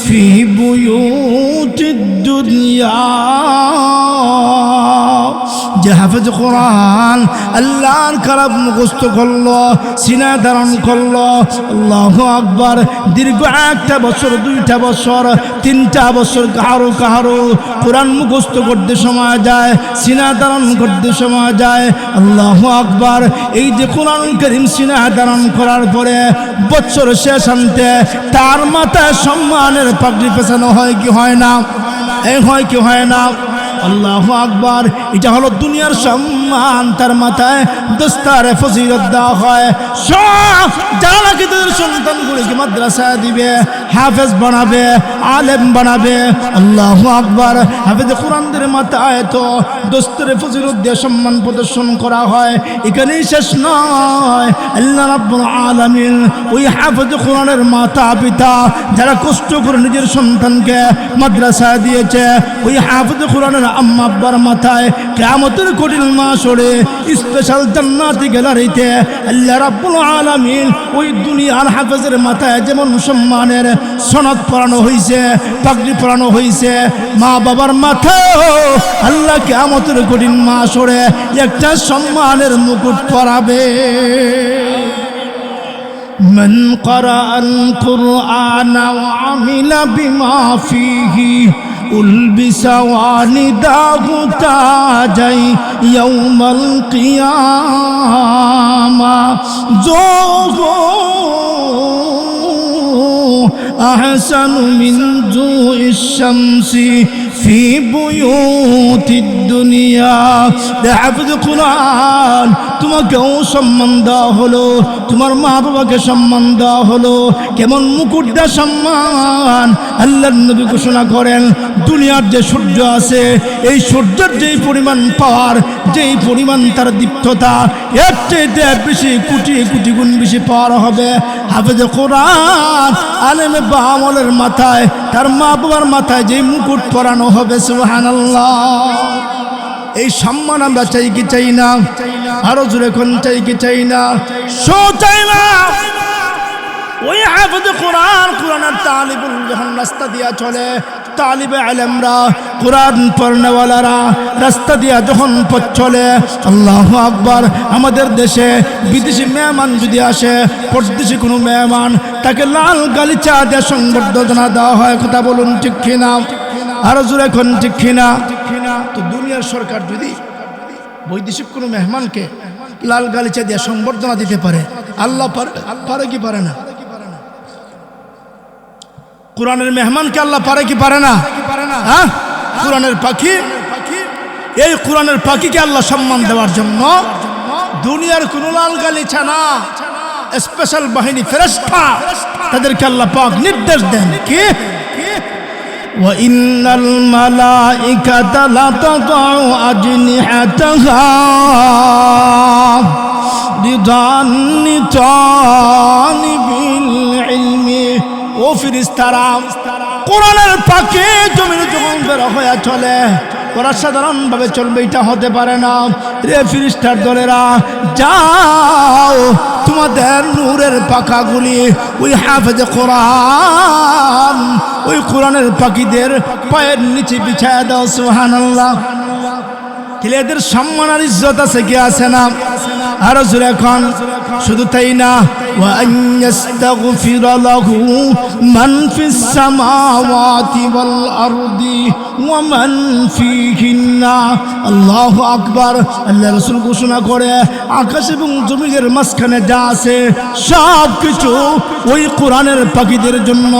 في بيوت الدنيا। যে হাফেজ কোরআন আল্লাহর কালাম মুখস্থ করলো, সিনা ধারণ করলো, আল্লাহু আকবার, দীর্ঘ 1টা বছর, 2টা বছর, 3টা বছর কাহারো কাহারো কোরআন মুখস্থ করতে সময় যায়, সিনা ধারণ করতে সময় যায়। আল্লাহু আকবার। এই যে কোরআন কারীম সিনা ধারণ করার পরে বছর শেষ আনতে তার মাথায় সম্মানের পাগড়ি পেছানো হয় কি হয় না? এই হয় কি হয় না? আল্লাহু আকবার। এটা হলো দুনিয়ার সম্মান, তার মাথায় দস্তারে ফজিলত দেওয়া হয়। সব যারা নাকি তাদের সন্তানগুলিকে মাদ্রাসা দিবে, হাফেজ বানাবে, আলেম বানাবে, আল্লাহু আকবার, হাফেজ কোরআনদের মাথায় তো দস্তারে ফজিলত দিয়ে সম্মান প্রদর্শন করা হয়। এখানেই শেষ নয়, আল্লাহ রাব্বুল আলামিন ওই হাফেজ কোরআনের মাতা পিতা যারা কষ্ট করে নিজের সন্তানকে মাদ্রাসা দিয়েছে, ওই হাফেজ কোরআনের আম্মা আব্বার মাথায় কিয়ামতের কঠিন মাশরে স্পেশাল জান্নাতি গ্যালারিতে আল্লাহ রাব্বুল আলামিন ওই দুনিয়ার হাফেজের মাথায় যেমন সম্মানের সনদ পরানো হয়েছে, পাগড়ি পরানো হয়েছে, মা বাবার মাথায় আল্লাহ কিয়ামতের কঠিন মাশরে একটা সম্মানের মুকুট পরাবে। من قرأ القرآن وعمل بما فيه ألبس والداه تاجا يوم القيامة أحسن من ضوء الشمس في بيوت الدنيا। হাফেজ কোরআন তোমাকেও সম্মান দেওয়া হলো, তোমার মা বাবাকে সম্মান দেওয়া হলো। কেমন মুকুটটা সম্মান! আল্লাহর নবী ঘোষণা করেন, দুনিয়ার যে সূর্য আছে, এই সূর্যের যেই পরিমাণ পাওয়ার, যেই পরিমাণ তার দীপ্ততা, এর চাইতে বেশি কোটি কোটি গুণ বেশি পাওয়ার হবে হাফেজ কোরআন আলেমে বা আমলের মাথায়, তার মা বাবার মাথায় যে মুকুট পরানো হবে। সুবহানাল্লাহ। এই সম্মান আমরা চাই কি চাই না? আরো জোরে কোন চাই কি চাই না? চাই না। ওই হাফেজ কোরআন, কোরআনের তালিবুল যখন রাস্তা দিয়া চলে, তালিবে আলেমরা, কোরআন পড়নেওয়ালারা রাস্তা দিয়া যখন পথ চলে, আল্লাহু আকবার, আমাদের দেশে বিদেশি মেহমান যদি আসে, পরদেশি কোনো মেহমান, তাকে লাল গালিচা দিয়ে সংবর্ধনা দেওয়া হয়, কথা বলুন ঠিক কিনা? আরো জোরে কোন ঠিক কিনা? তো দুনিয়ার সরকার যদি বৈদেশিক কোনো মেহমানকে লাল গালিচা দিয়ে সংবর্ধনা দিতে পারে, আল্লাহ পারে কি পারে না? কোরআনের মেহমানকে আল্লাহ পারে কি পারে না? হ্যাঁ, কোরআনের পাখি, এই কোরআনের পাখিকে আল্লাহ সম্মান দেওয়ার জন্য দুনিয়ার কোন লাল গালিচা না, স্পেশাল বাহিনী ফেরেশতা তাদেরকে আল্লাহ পাক নির্দেশ দেন কি وَإِنَّ الْمَلَائِكَةَ لَتَضَعُ أَجْنِحَتَهَا لِطَالِبِ الْعِلْمِ ও ফেরেশতারা কোরআনের পাকে জমিনে যখন বের হয়ে চলে, ওরা সাধারণভাবে চলবে এটা হতে পারে না। রে ফিরিস্তার দলেরা, যাও তোমাদের নূরের পাখাগুলি ওই হাফেজে কোরআন, ওই কোরআনের পাখিদের পায়ের নিচে বিছায়া দাও। সুবহানাল্লাহ। তাহলে এদের সম্মান আর ইজ্জত আছে কি আছে না? আরো জোরে এখন। শুধু তাই না, ওয়া আইয়াস্তাগফিরা লাহু মান ফিস সামাওয়াতি ওয়াল আরদি ওয়া মান ফীহিন্না। আল্লাহু আকবার। আল্লাহ রাসূল ঘোষণা করে, আকাশ এবং জমিনের মাঝখানে যা আছে সব কিছু ওই কোরআনের পাখিদের জন্য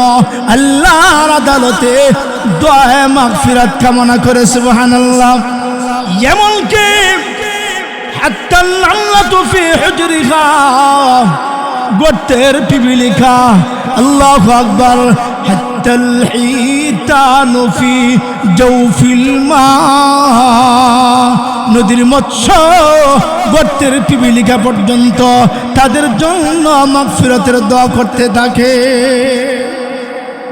আল্লাহর আদালতে দোয়া মাগফিরাত কামনা করে। সুবহানাল্লাহ। এমনকি হাত্তা নামলাতু ফি হুজরিহা, গর্তের পিপিলিকা, আল্লাহু আকবার, হাত্তাল হিতানু ফি জাওফিল মা, নদীর মৎস্য, গর্তের পিপিলিকা পর্যন্ত তাদের জন্য মাগফিরাতের দোয়া করতে থাকে।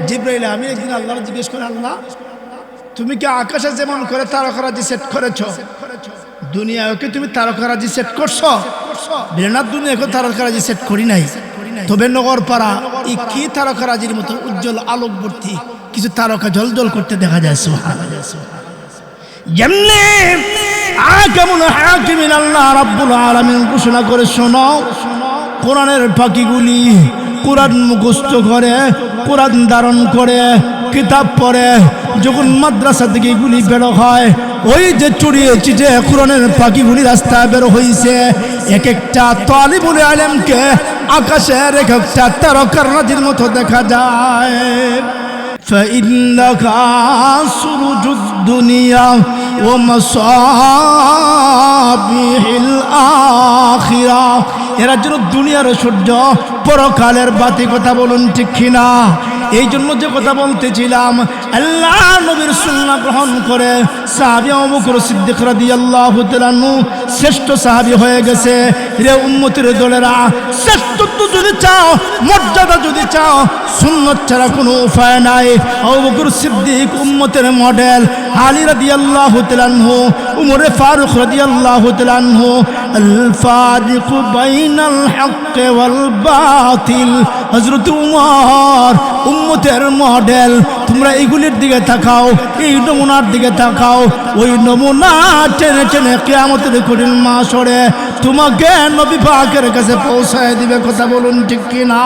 জিবরাইল আমিন একদিন আল্লাহর জিজ্ঞেস করে, আল্লাহ তুমি কি আকাশে যেমন করে তারকারাজি সেট করেছো, দুনিয়াকে তুমি তারকারাজি সেট করছো? না, দুনিয়াকে তারকারাজি সেট করি নাই। তবে নগরপাড়া এই কি তারকারাজির মতো উজ্জ্বল আলোকবর্তী কিছু তারকা জ্বলজ্বল করতে দেখা যায়। যেমনি আকামুল হাকিমিন আল্লাহ রাব্বুল আলামিন ঘোষণা করে, শোনো, কোরআনের পাখিগুলি কোরআন মুখস্থ করে, কোরআন ধারণ করে, কিতাব পড়ে, যখন মাদ্রাসা থেকে এগুলি বেরো হয়, ওই যে চড়িয়ে চিটে কোরআনের পাখিগুলি রাস্তায় বেরো হয়েছে, এক একটা তালিবুল ইলমকে আকাশের এক একটা তারকার রাজির মতো দেখা যায়। ফাইন্নাকা সুরুজুদ দুনিয়া ওয়া মাসাবিহিল আখিরা, এরা যেন দুনিয়ার সূর্য, পরকালের বাতি। কথা বলুন ঠিক কিনা? এই জন্য যে কথা বলতেছিলাম, আল্লাহ নবীর সুন্নাহ গ্রহণ করে সাহাবী আবু বকর সিদ্দিক রাদিয়াল্লাহু তাআলা আনহু শ্রেষ্ঠ সাহাবী হয়ে গেছে। রে উম্মতের দলেরা, শ্রেষ্ঠত্ব যদি চাও, মর্যাদা যদি চাও, সুন্নাত ছাড়া কোনো উপায় নাই। আবু বকর সিদ্দিক উম্মতের মডেল, আলী রাদিয়াল্লাহু তাআলা আনহু, উমর ফারুক রাদিয়াল্লাহু তাআলা আনহু, আল ফারিকু বাইনাল হক ওয়াল বাতিল, হযরত উমর উম্মতের মডেল। তোমরা এইগুলির দিকে তাকাও, এই নমুনার দিকে তাকাও, ওই নমুনা টেনে টেনে কিয়ামতের কঠিন মাহশরে তোমাকে নবী পাকের কাছে পৌঁছায় দিবে। কথা বলুন ঠিক কিনা?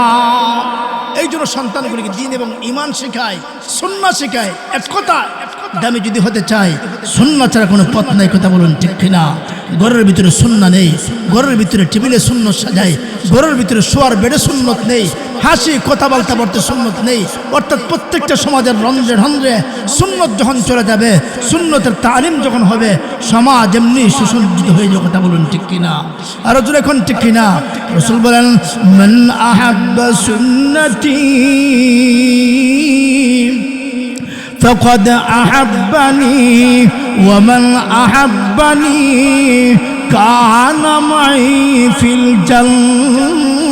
এই জন্য সন্তানগুলিকে দ্বীন এবং ঈমান শেখায়, সুন্নাহ শেখায়। এক কথা, দামি যদি হতে চাই, সুন্নাহ ছাড়া কোনো পথ নাই। কথা বলুন ঠিক কিনা? ঘরের ভিতরে সুন্নাহ নেই, ঘরের ভিতরে টেবিলে সুন্নত সাজায়, ঘরের ভিতরে শোয়ার বেডে সুন্নত নেই, হাসি কথা বলতে বলতে সুন্নত নেই। অর্থাৎ প্রত্যেকটা সমাজের রন্ধ্রে রন্ধ্রে সুন্নত যখন চলে যাবে, সুন্নতের তালিম যখন হবে, সমাজ এমনি সুসজ্জিত হয়ে যাবে। কথা বলুন ঠিক কিনা? আরো জোরে এখন ঠিক কিনা? রাসূল বলেন, মান আহাব্বা সুন্নতি ফাকাদ আহাব্বানি ওয়া মান আহাব্বানি কানা মাই ফিল জান্নাহ।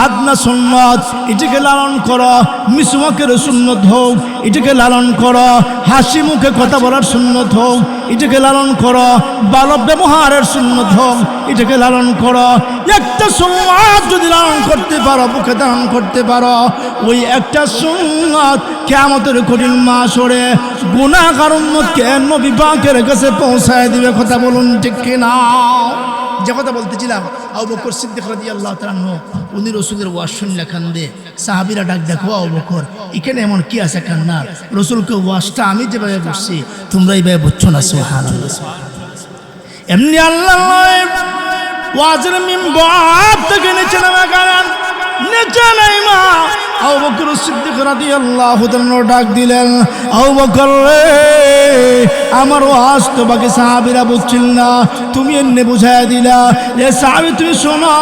আদনা সুন্নত, এটাকে লালন করো। মিসওয়াকের সুন্নত হোক, এটাকে লালন করো। হাসি মুখে কথা বলার সুন্নত হোক, এটাকে লালন করো। ভালো ব্যবহারের সুন্নত হোক, এটাকে লালন করো। একটা সুন্নত যদি লালন করতে পারো, মুখে ধারণ করতে পারো, ওই একটা সুন্নত কিয়ামতের কঠিন মাহশরে গুনাহগার উম্মতকে নবী পাকের কাছে পৌঁছায় দিবে। কথা বলুন ঠিক কিনা? যে কথা বলতেছিলাম, আবু বকর সিদ্দিক রাদিয়াল্লাহু তাআলা আনহু, উনি রাসূলের ওয়াজ শুনলে কান্দে। সাহাবীরা ডাক দেখো, আবু বকর এখানে এমন কি আছে কান্না? রাসূলকে ওয়াজটা আমি যেভাবে বুঝছি তোমরা এইভাবে বুঝছো না। সুবহানাল্লাহ। এমনি আল্লাহ ওয়াজের মিম্বার থেকে নিচে নামা গেলেন, নিচে নাইমা আবু বকর সিদ্দিক রাদিয়াল্লাহু তাআলা ডাক দিলেন, আবু বকর রে, আমার ওয়াজ তো বাকি সাহাবীরা বুঝছিল না, তুমি এনে বুঝাইয়া দিলা। এ সাহাবী তুমি শোনো,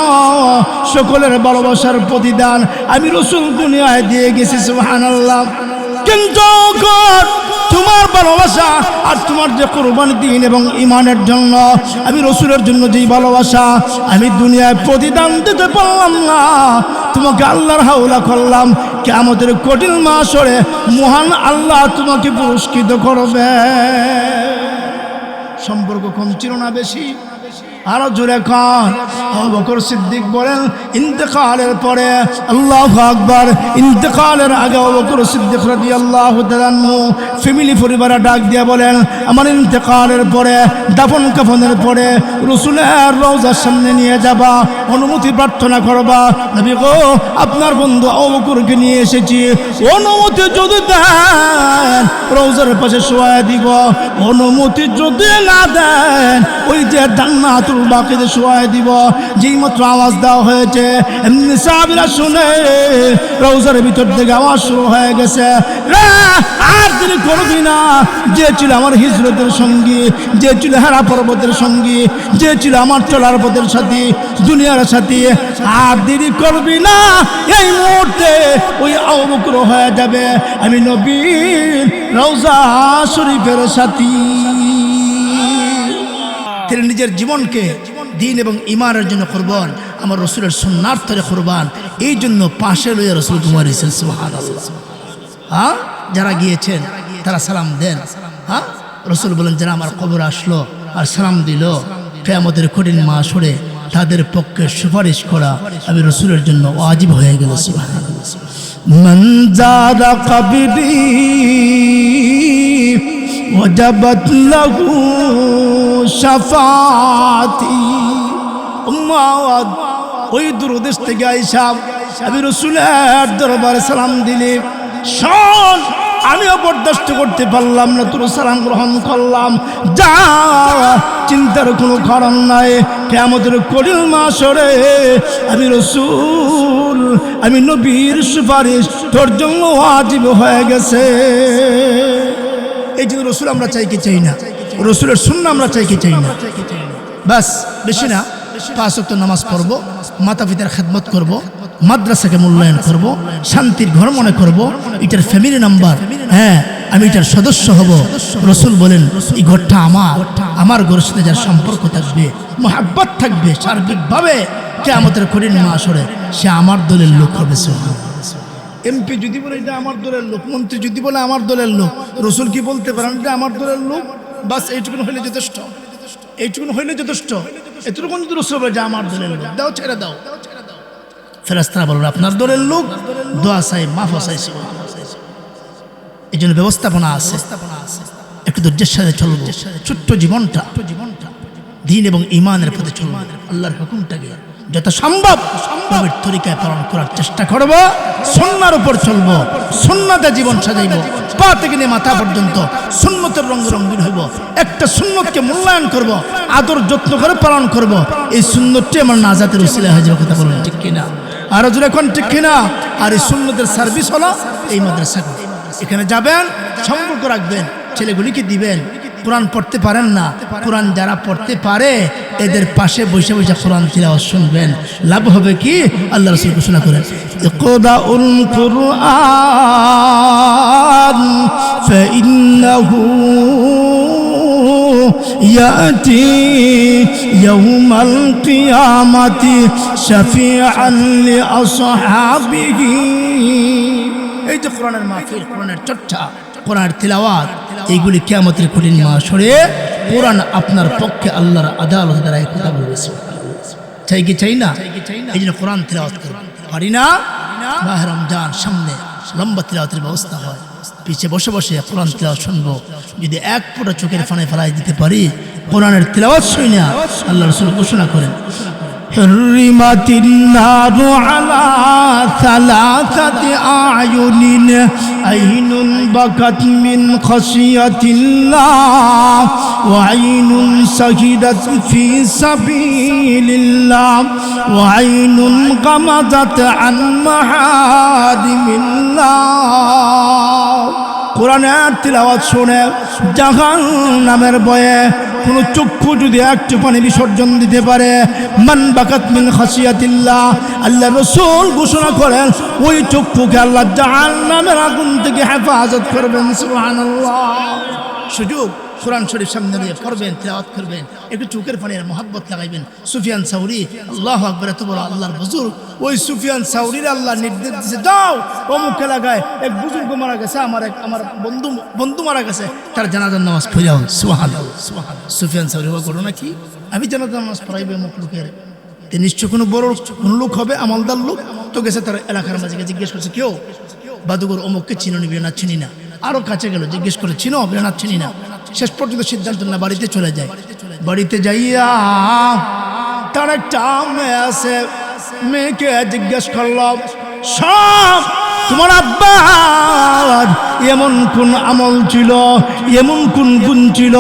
সকলের ভালোবাসার প্রতিদান আমি রাসূল দুনিয়ায় দিয়ে গেছি। সুবহানাল্লাহ। কিন্তু তোমার ভালোবাসা আর তোমার যে কুরবানি দিন এবং ঈমানের জন্য আমি রাসূলের জন্য যেই ভালোবাসা আমি দুনিয়ায় প্রতিদান দিতে পারলাম না, তোমাকে আল্লাহর হাওলা করলাম, কিয়ামতের কঠিন মাহশরে মহান আল্লাহ তোমাকে পুরস্কৃত করবে। সম্পর্ক কম ছিল না বেশি? আরো জোরে কান। আবু বকর সিদ্দিক বলেন ইন্তেকালের পরে, আল্লাহু আকবার, ইন্তেকালের আগে আবু বকর সিদ্দিক রাদিয়াল্লাহু তাআলা ফ্যামিলি পরিবারে ডাক দিয়ে বলেন, আমার ইন্তেকালের পরে দাফন কাফনের পরে রাসূলের রওজার সামনে নিয়ে যাবা, অনুমতি প্রার্থনা করবা, নবী গো আপনার বন্ধু আবু বকরকে নিয়ে এসেছি, অনুমতি যদি দেন রওজার পাশে শোয়া দিব, অনুমতি যদি না দেন ওই যে জান্নাতুল বাকিতে শোয়া দিব। যেই মাত্র আওয়াজ দেওয়া হয়েছে এমনি সাহাবীরা শুনে রওজার ভিতর থেকে আওয়াজ শুরু হয়ে গেছে, আর তিনি করবি না, যে ছিল আমার হিজরতের সঙ্গী, যে ছিল হেরা পর্বতের সঙ্গী, যে ছিল আমার চলার পথের সাথী, দুনিয়ার সাথী, আর দেরি করবি না, এই মুহূর্তে ওই আবু বকর হয়ে যাবে আমি নবীর রওজা শরীফের সাথী। তিনি নিজের জীবনকে দিন এবং ঈমানের জন্য কুরবান, আমার রাসূলের সুন্নাতে কুরবান, এই জন্য পাশে লইয়া রাসূল কুমারিছেন। সুবহানাল্লাহ। হ্যাঁ, যারা গিয়েছেন তারা সালাম দেন। হ্যাঁ, রাসূল বলেন যারা আমার কবর আসলো আর সালাম দিল, কিয়ামতের কঠিন মাহশরে তাদের পক্ষে সুপারিশ করা আমি রাসূলের জন্য ওয়াজিব হয়ে গেল। সুবহানাল্লাহ। মান যারা কবরি ওয়াজাবাত লাহু শাফাতি। উম্মাদ ওই দূরদেশ থেকে আইসা আমি রাসূলের দরবারে সালাম দিলে, শোন আমিও বরদাস্ত করতে পারলাম না, তোর সালাম গ্রহণ করলাম, যা চিন্তার কোনো কারণ নাই, কিয়ামতের কঠিন মাহশরে আমি রাসূল, আমি নবীর সুপারিশ তোর জন্য ওয়াজিব হয়ে গেছে। এই জন্য রাসূল আমরা চাই কি চাই না, রাসূলের সুন্নাহ আমরা চাই কি চাই না, বাস বেশি না। 5 ওয়াক্ত নামাজ পড়ব, মাতা পিতার খেদমত করব, মাদ্রাসাকে মূল্যায়ন করব, শান্তির ঘর মনে করব, এটার ফ্যামিলি নাম্বার, হ্যাঁ আমি এটার সদস্য হব। রাসূল বলেন এই ঘরটা আমার ঘরের সাথে যার সম্পর্ক থাকবে, মহব্বত থাকবে সার্বিকভাবে, কিয়ামতের কঠিন মাহশরে সে আমার দলের লোক হবে। এমপি যদি বলে এটা আমার দলের লোক, মন্ত্রী যদি বলে আমার দলের লোক, রাসূল কি বলতে পারেন এটা আমার দলের লোক? বাস এইটুকুন হইলে যথেষ্ট, এইটুকুন হইলে যথেষ্ট। এতটুকু যদি রাসূল বলে যে আমার দলের লোক, দাও ছেড়ে দাও, ফেরেশতারা বলবে আপনার দলের লোক, দোয়া চাই, মাফ চাইছে। এই জন্য ব্যবস্থাপনা আছে, একটু ধৈর্যের সাথে চলবো, ছোট্ট জীবনটা দিন এবং ঈমানের প্রতি চলবো, আল্লাহর হুকুমটাকে যত সম্ভব নবীর তরিকায় পালন করার চেষ্টা করব, সুন্নাহর উপর চলবো, সুন্নাতে জীবন সাজাইব, পা থেকে নিয়ে মাথা পর্যন্ত সুন্নতের রঙে রঙিন হইব, একটা সুন্নতকে মূল্যায়ন করব, আদর যত্ন করে পালন করব, এই সুন্নতটি আমার নাজাতের উসিলা হয়ে যাবে। কথা বলুন ঠিক কিনা? আর জোরে এখন ঠিক কিনা? আর এই সুন্নতের সার্ভিস হলো এই মাদ্রাসা, এখানে যাবেন, সম্পর্ক রাখবেন, ছেলেগুলিকে দিবেন। কোরআন পড়তে পারেন না, কোরআন যারা পড়তে পারে এদের পাশে বসে বসে কোরআন তিলাওয়াত শুনবেন, লাভ হবে কি? আল্লাহ রাসূল ঘোষণা করেন ইকরাউল কুরআন ফাইন্নাহু ইয়াতি ইয়াউমাল কিয়ামাতি শাফিআন লিআসহাবিহি। এই যে কোরআনের মাহফিল, কোরআনের চর্চা, কোরআনের তিলাওয়াত, এইগুলি কিয়ামতের কঠিন মাহশরে কোরআন আপনার পক্ষে আল্লাহর আদালত দ্বারা কথা বলেছে। চাই কি চাই না? এই জন্য কোরআন তিলাওয়াত করব, পারি না? মাহে রমজান সামনে, লম্বা তিলাওয়াতের ব্যবস্থা হয়, পিছে বসে বসে কোরআন তিলাওয়াত শুনবো। যদি এক ফোঁটা চোখের ফানে ফেলাই দিতে পারি কোরআনের তিলাওয়াত শুনি না, আল্লাহ রাসূল ঘোষণা করেন حرمت النار على ثلاثة أعين عين بكت من خشية الله وعين سجدت في سبيل الله وعين غمضت عن محارم الله। কোরআনের তিলাওয়াত শুনে জাহান্নামের ভয়ে কোন চক্ষু যদি একটু পানি বিসর্জন দিতে পারে, মান বাকাত মিন খাসিয়াতিল্লাহ, আল্লাহ রাসূল ঘোষণা করেন ওই চক্ষুকে আল্লাহ জাহান্নামের আগুন থেকে হেফাজত করবেন। সুবহানাল্লাহ। সুযোগ কোরআন শরীফ সামনে নিয়ে পড়বেন, তিলাওয়াত করবেন, একটু চোখের পানির মহব্বত লাগাইবেন। সুফিয়ান সাউরি, আল্লাহু আকবার, এত বড় আল্লাহর বুজুর্গ, ওই সুফিয়ান সাউরির আল্লাহ নির্দেশ দিয়েছে যাও অমুক এলাকায় এক বুজুর্গ মারা গেছে, আমার বন্ধু মারা গেছে, তার জানাজার নামাজ পড়াও। সুবহানাল্লাহ। সুফিয়ান সাউরি ঘটনা কি? আমি জানাজার নামাজ পড়াইবে অমুক লোকের, নিশ্চয় কোনো বড় কোন লোক হবে, আমলদার লোক। তো গেছে তার এলাকার মাঝে জিজ্ঞেস করছে কেউ বাদুগর অমুককে চিনো নিবি না? চিনি না। আরো কাছে গেল, জিজ্ঞেস করে চিনো? না, চিনি না। শেষ পর্যন্ত সিদ্ধান্ত না বাড়িতে চলে যায়। বাড়িতে যাইয়া তার একটা মেয়ে আছে, মেয়েকে জিজ্ঞেস করল সব তোমার আব্বা এমন কোন আমল ছিল, এমন কোন গুণ ছিল,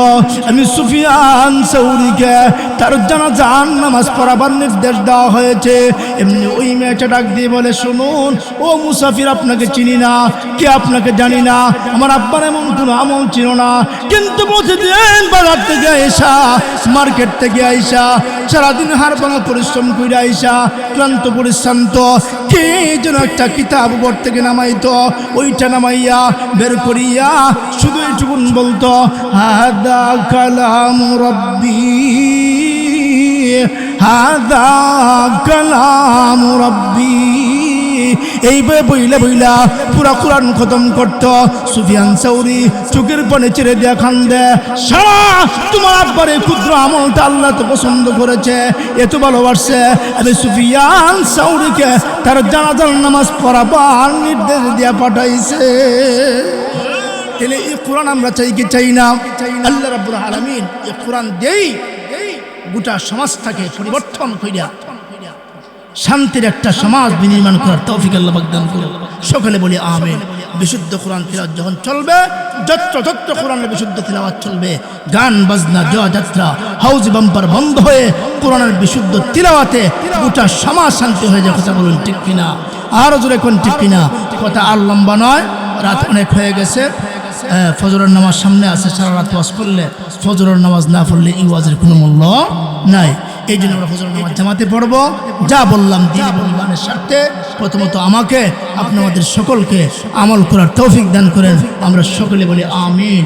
আমি সুফিয়ান সাউরিকে তার জানাজার নামাজ পড়াবার নির্দেশ দেওয়া হয়েছে। এমনি ওই মেয়েটা ডাক দিয়ে বলে শুনুন ও মুসাফির, আপনাকে চিনি না, কে আপনাকে জানি না, আমার আব্বার এমন কোনো আমল ছিল না, কিন্তু প্রতিদিন বাজার থেকে আইসা, মার্কেট থেকে আইসা, সারাদিন হাড় ভাঙা পরিশ্রম করে আইসা ক্লান্ত পরিশ্রান্ত কে যেন একটা কিতাব উপর থেকে নামাইতো, ওইটা নামাইয়া বের করিয়া শুধু এইটুকুন বলতো হাদা কালাম রব্বি, হাদা কালাম রব্বি। এইভাবে বইলা বইলা পুরা কোরআন খতম করত। সুফিয়ান সাউরি চোখের পানি ছেড়ে দিয়া কান্দে, সারা তোমার আব্বার এই ক্ষুদ্র আমলটা আল্লাহ তো পছন্দ করেছে, এত ভালোবাসছে, আমি সুফিয়ান সাউরিকে তার জানাজার নামাজ পড়াবার নির্দেশ দিয়া পাঠাইছে। তাহলে এই কোরআন আমরা চাই কি চাই না? আল্লাহ রাব্বুল আলামিন এই কোরআন দেই গোটা সমাজটাকে পরিবর্তন কইরা শান্তির একটা সমাজ বিনির্মাণ করার তৌফিক আল্লাহ পাক দান করুন। সকলে বলি আমিন। বিশুদ্ধ কোরআন তিলাওয়াত যখন চলবে, যত্র কোরআনের বিশুদ্ধ তিলাওয়াত চলবে, গান বাজনা জয়যাত্রা হাউজ বাম্পার বন্ধ হয়ে কোরআনের বিশুদ্ধ তিলাওয়াতে গোটা সমাজ শান্তি হয়ে যায়। কথা বলুন ঠিক কিনা? আরো জোরে কোন ঠিক কিনা? কথা আর লম্বা নয়, রাত অনেক হয়ে গেছে। ফজরের নামাজ সামনে আছে, সারা রাত ওয়াজ করলে ফজরের নামাজ না পড়লে এই ওয়াজের কোনো মূল্য নাই। এই জন্য আমরা ফজরের নামাজ জামাতে পড়ব। যা বললাম দিন এবং ইমানের স্বার্থে, প্রথমত আমাকে আপনাদের সকলকে আমল করার তৌফিক দান করেন। আমরা সকলে বলি আমিন।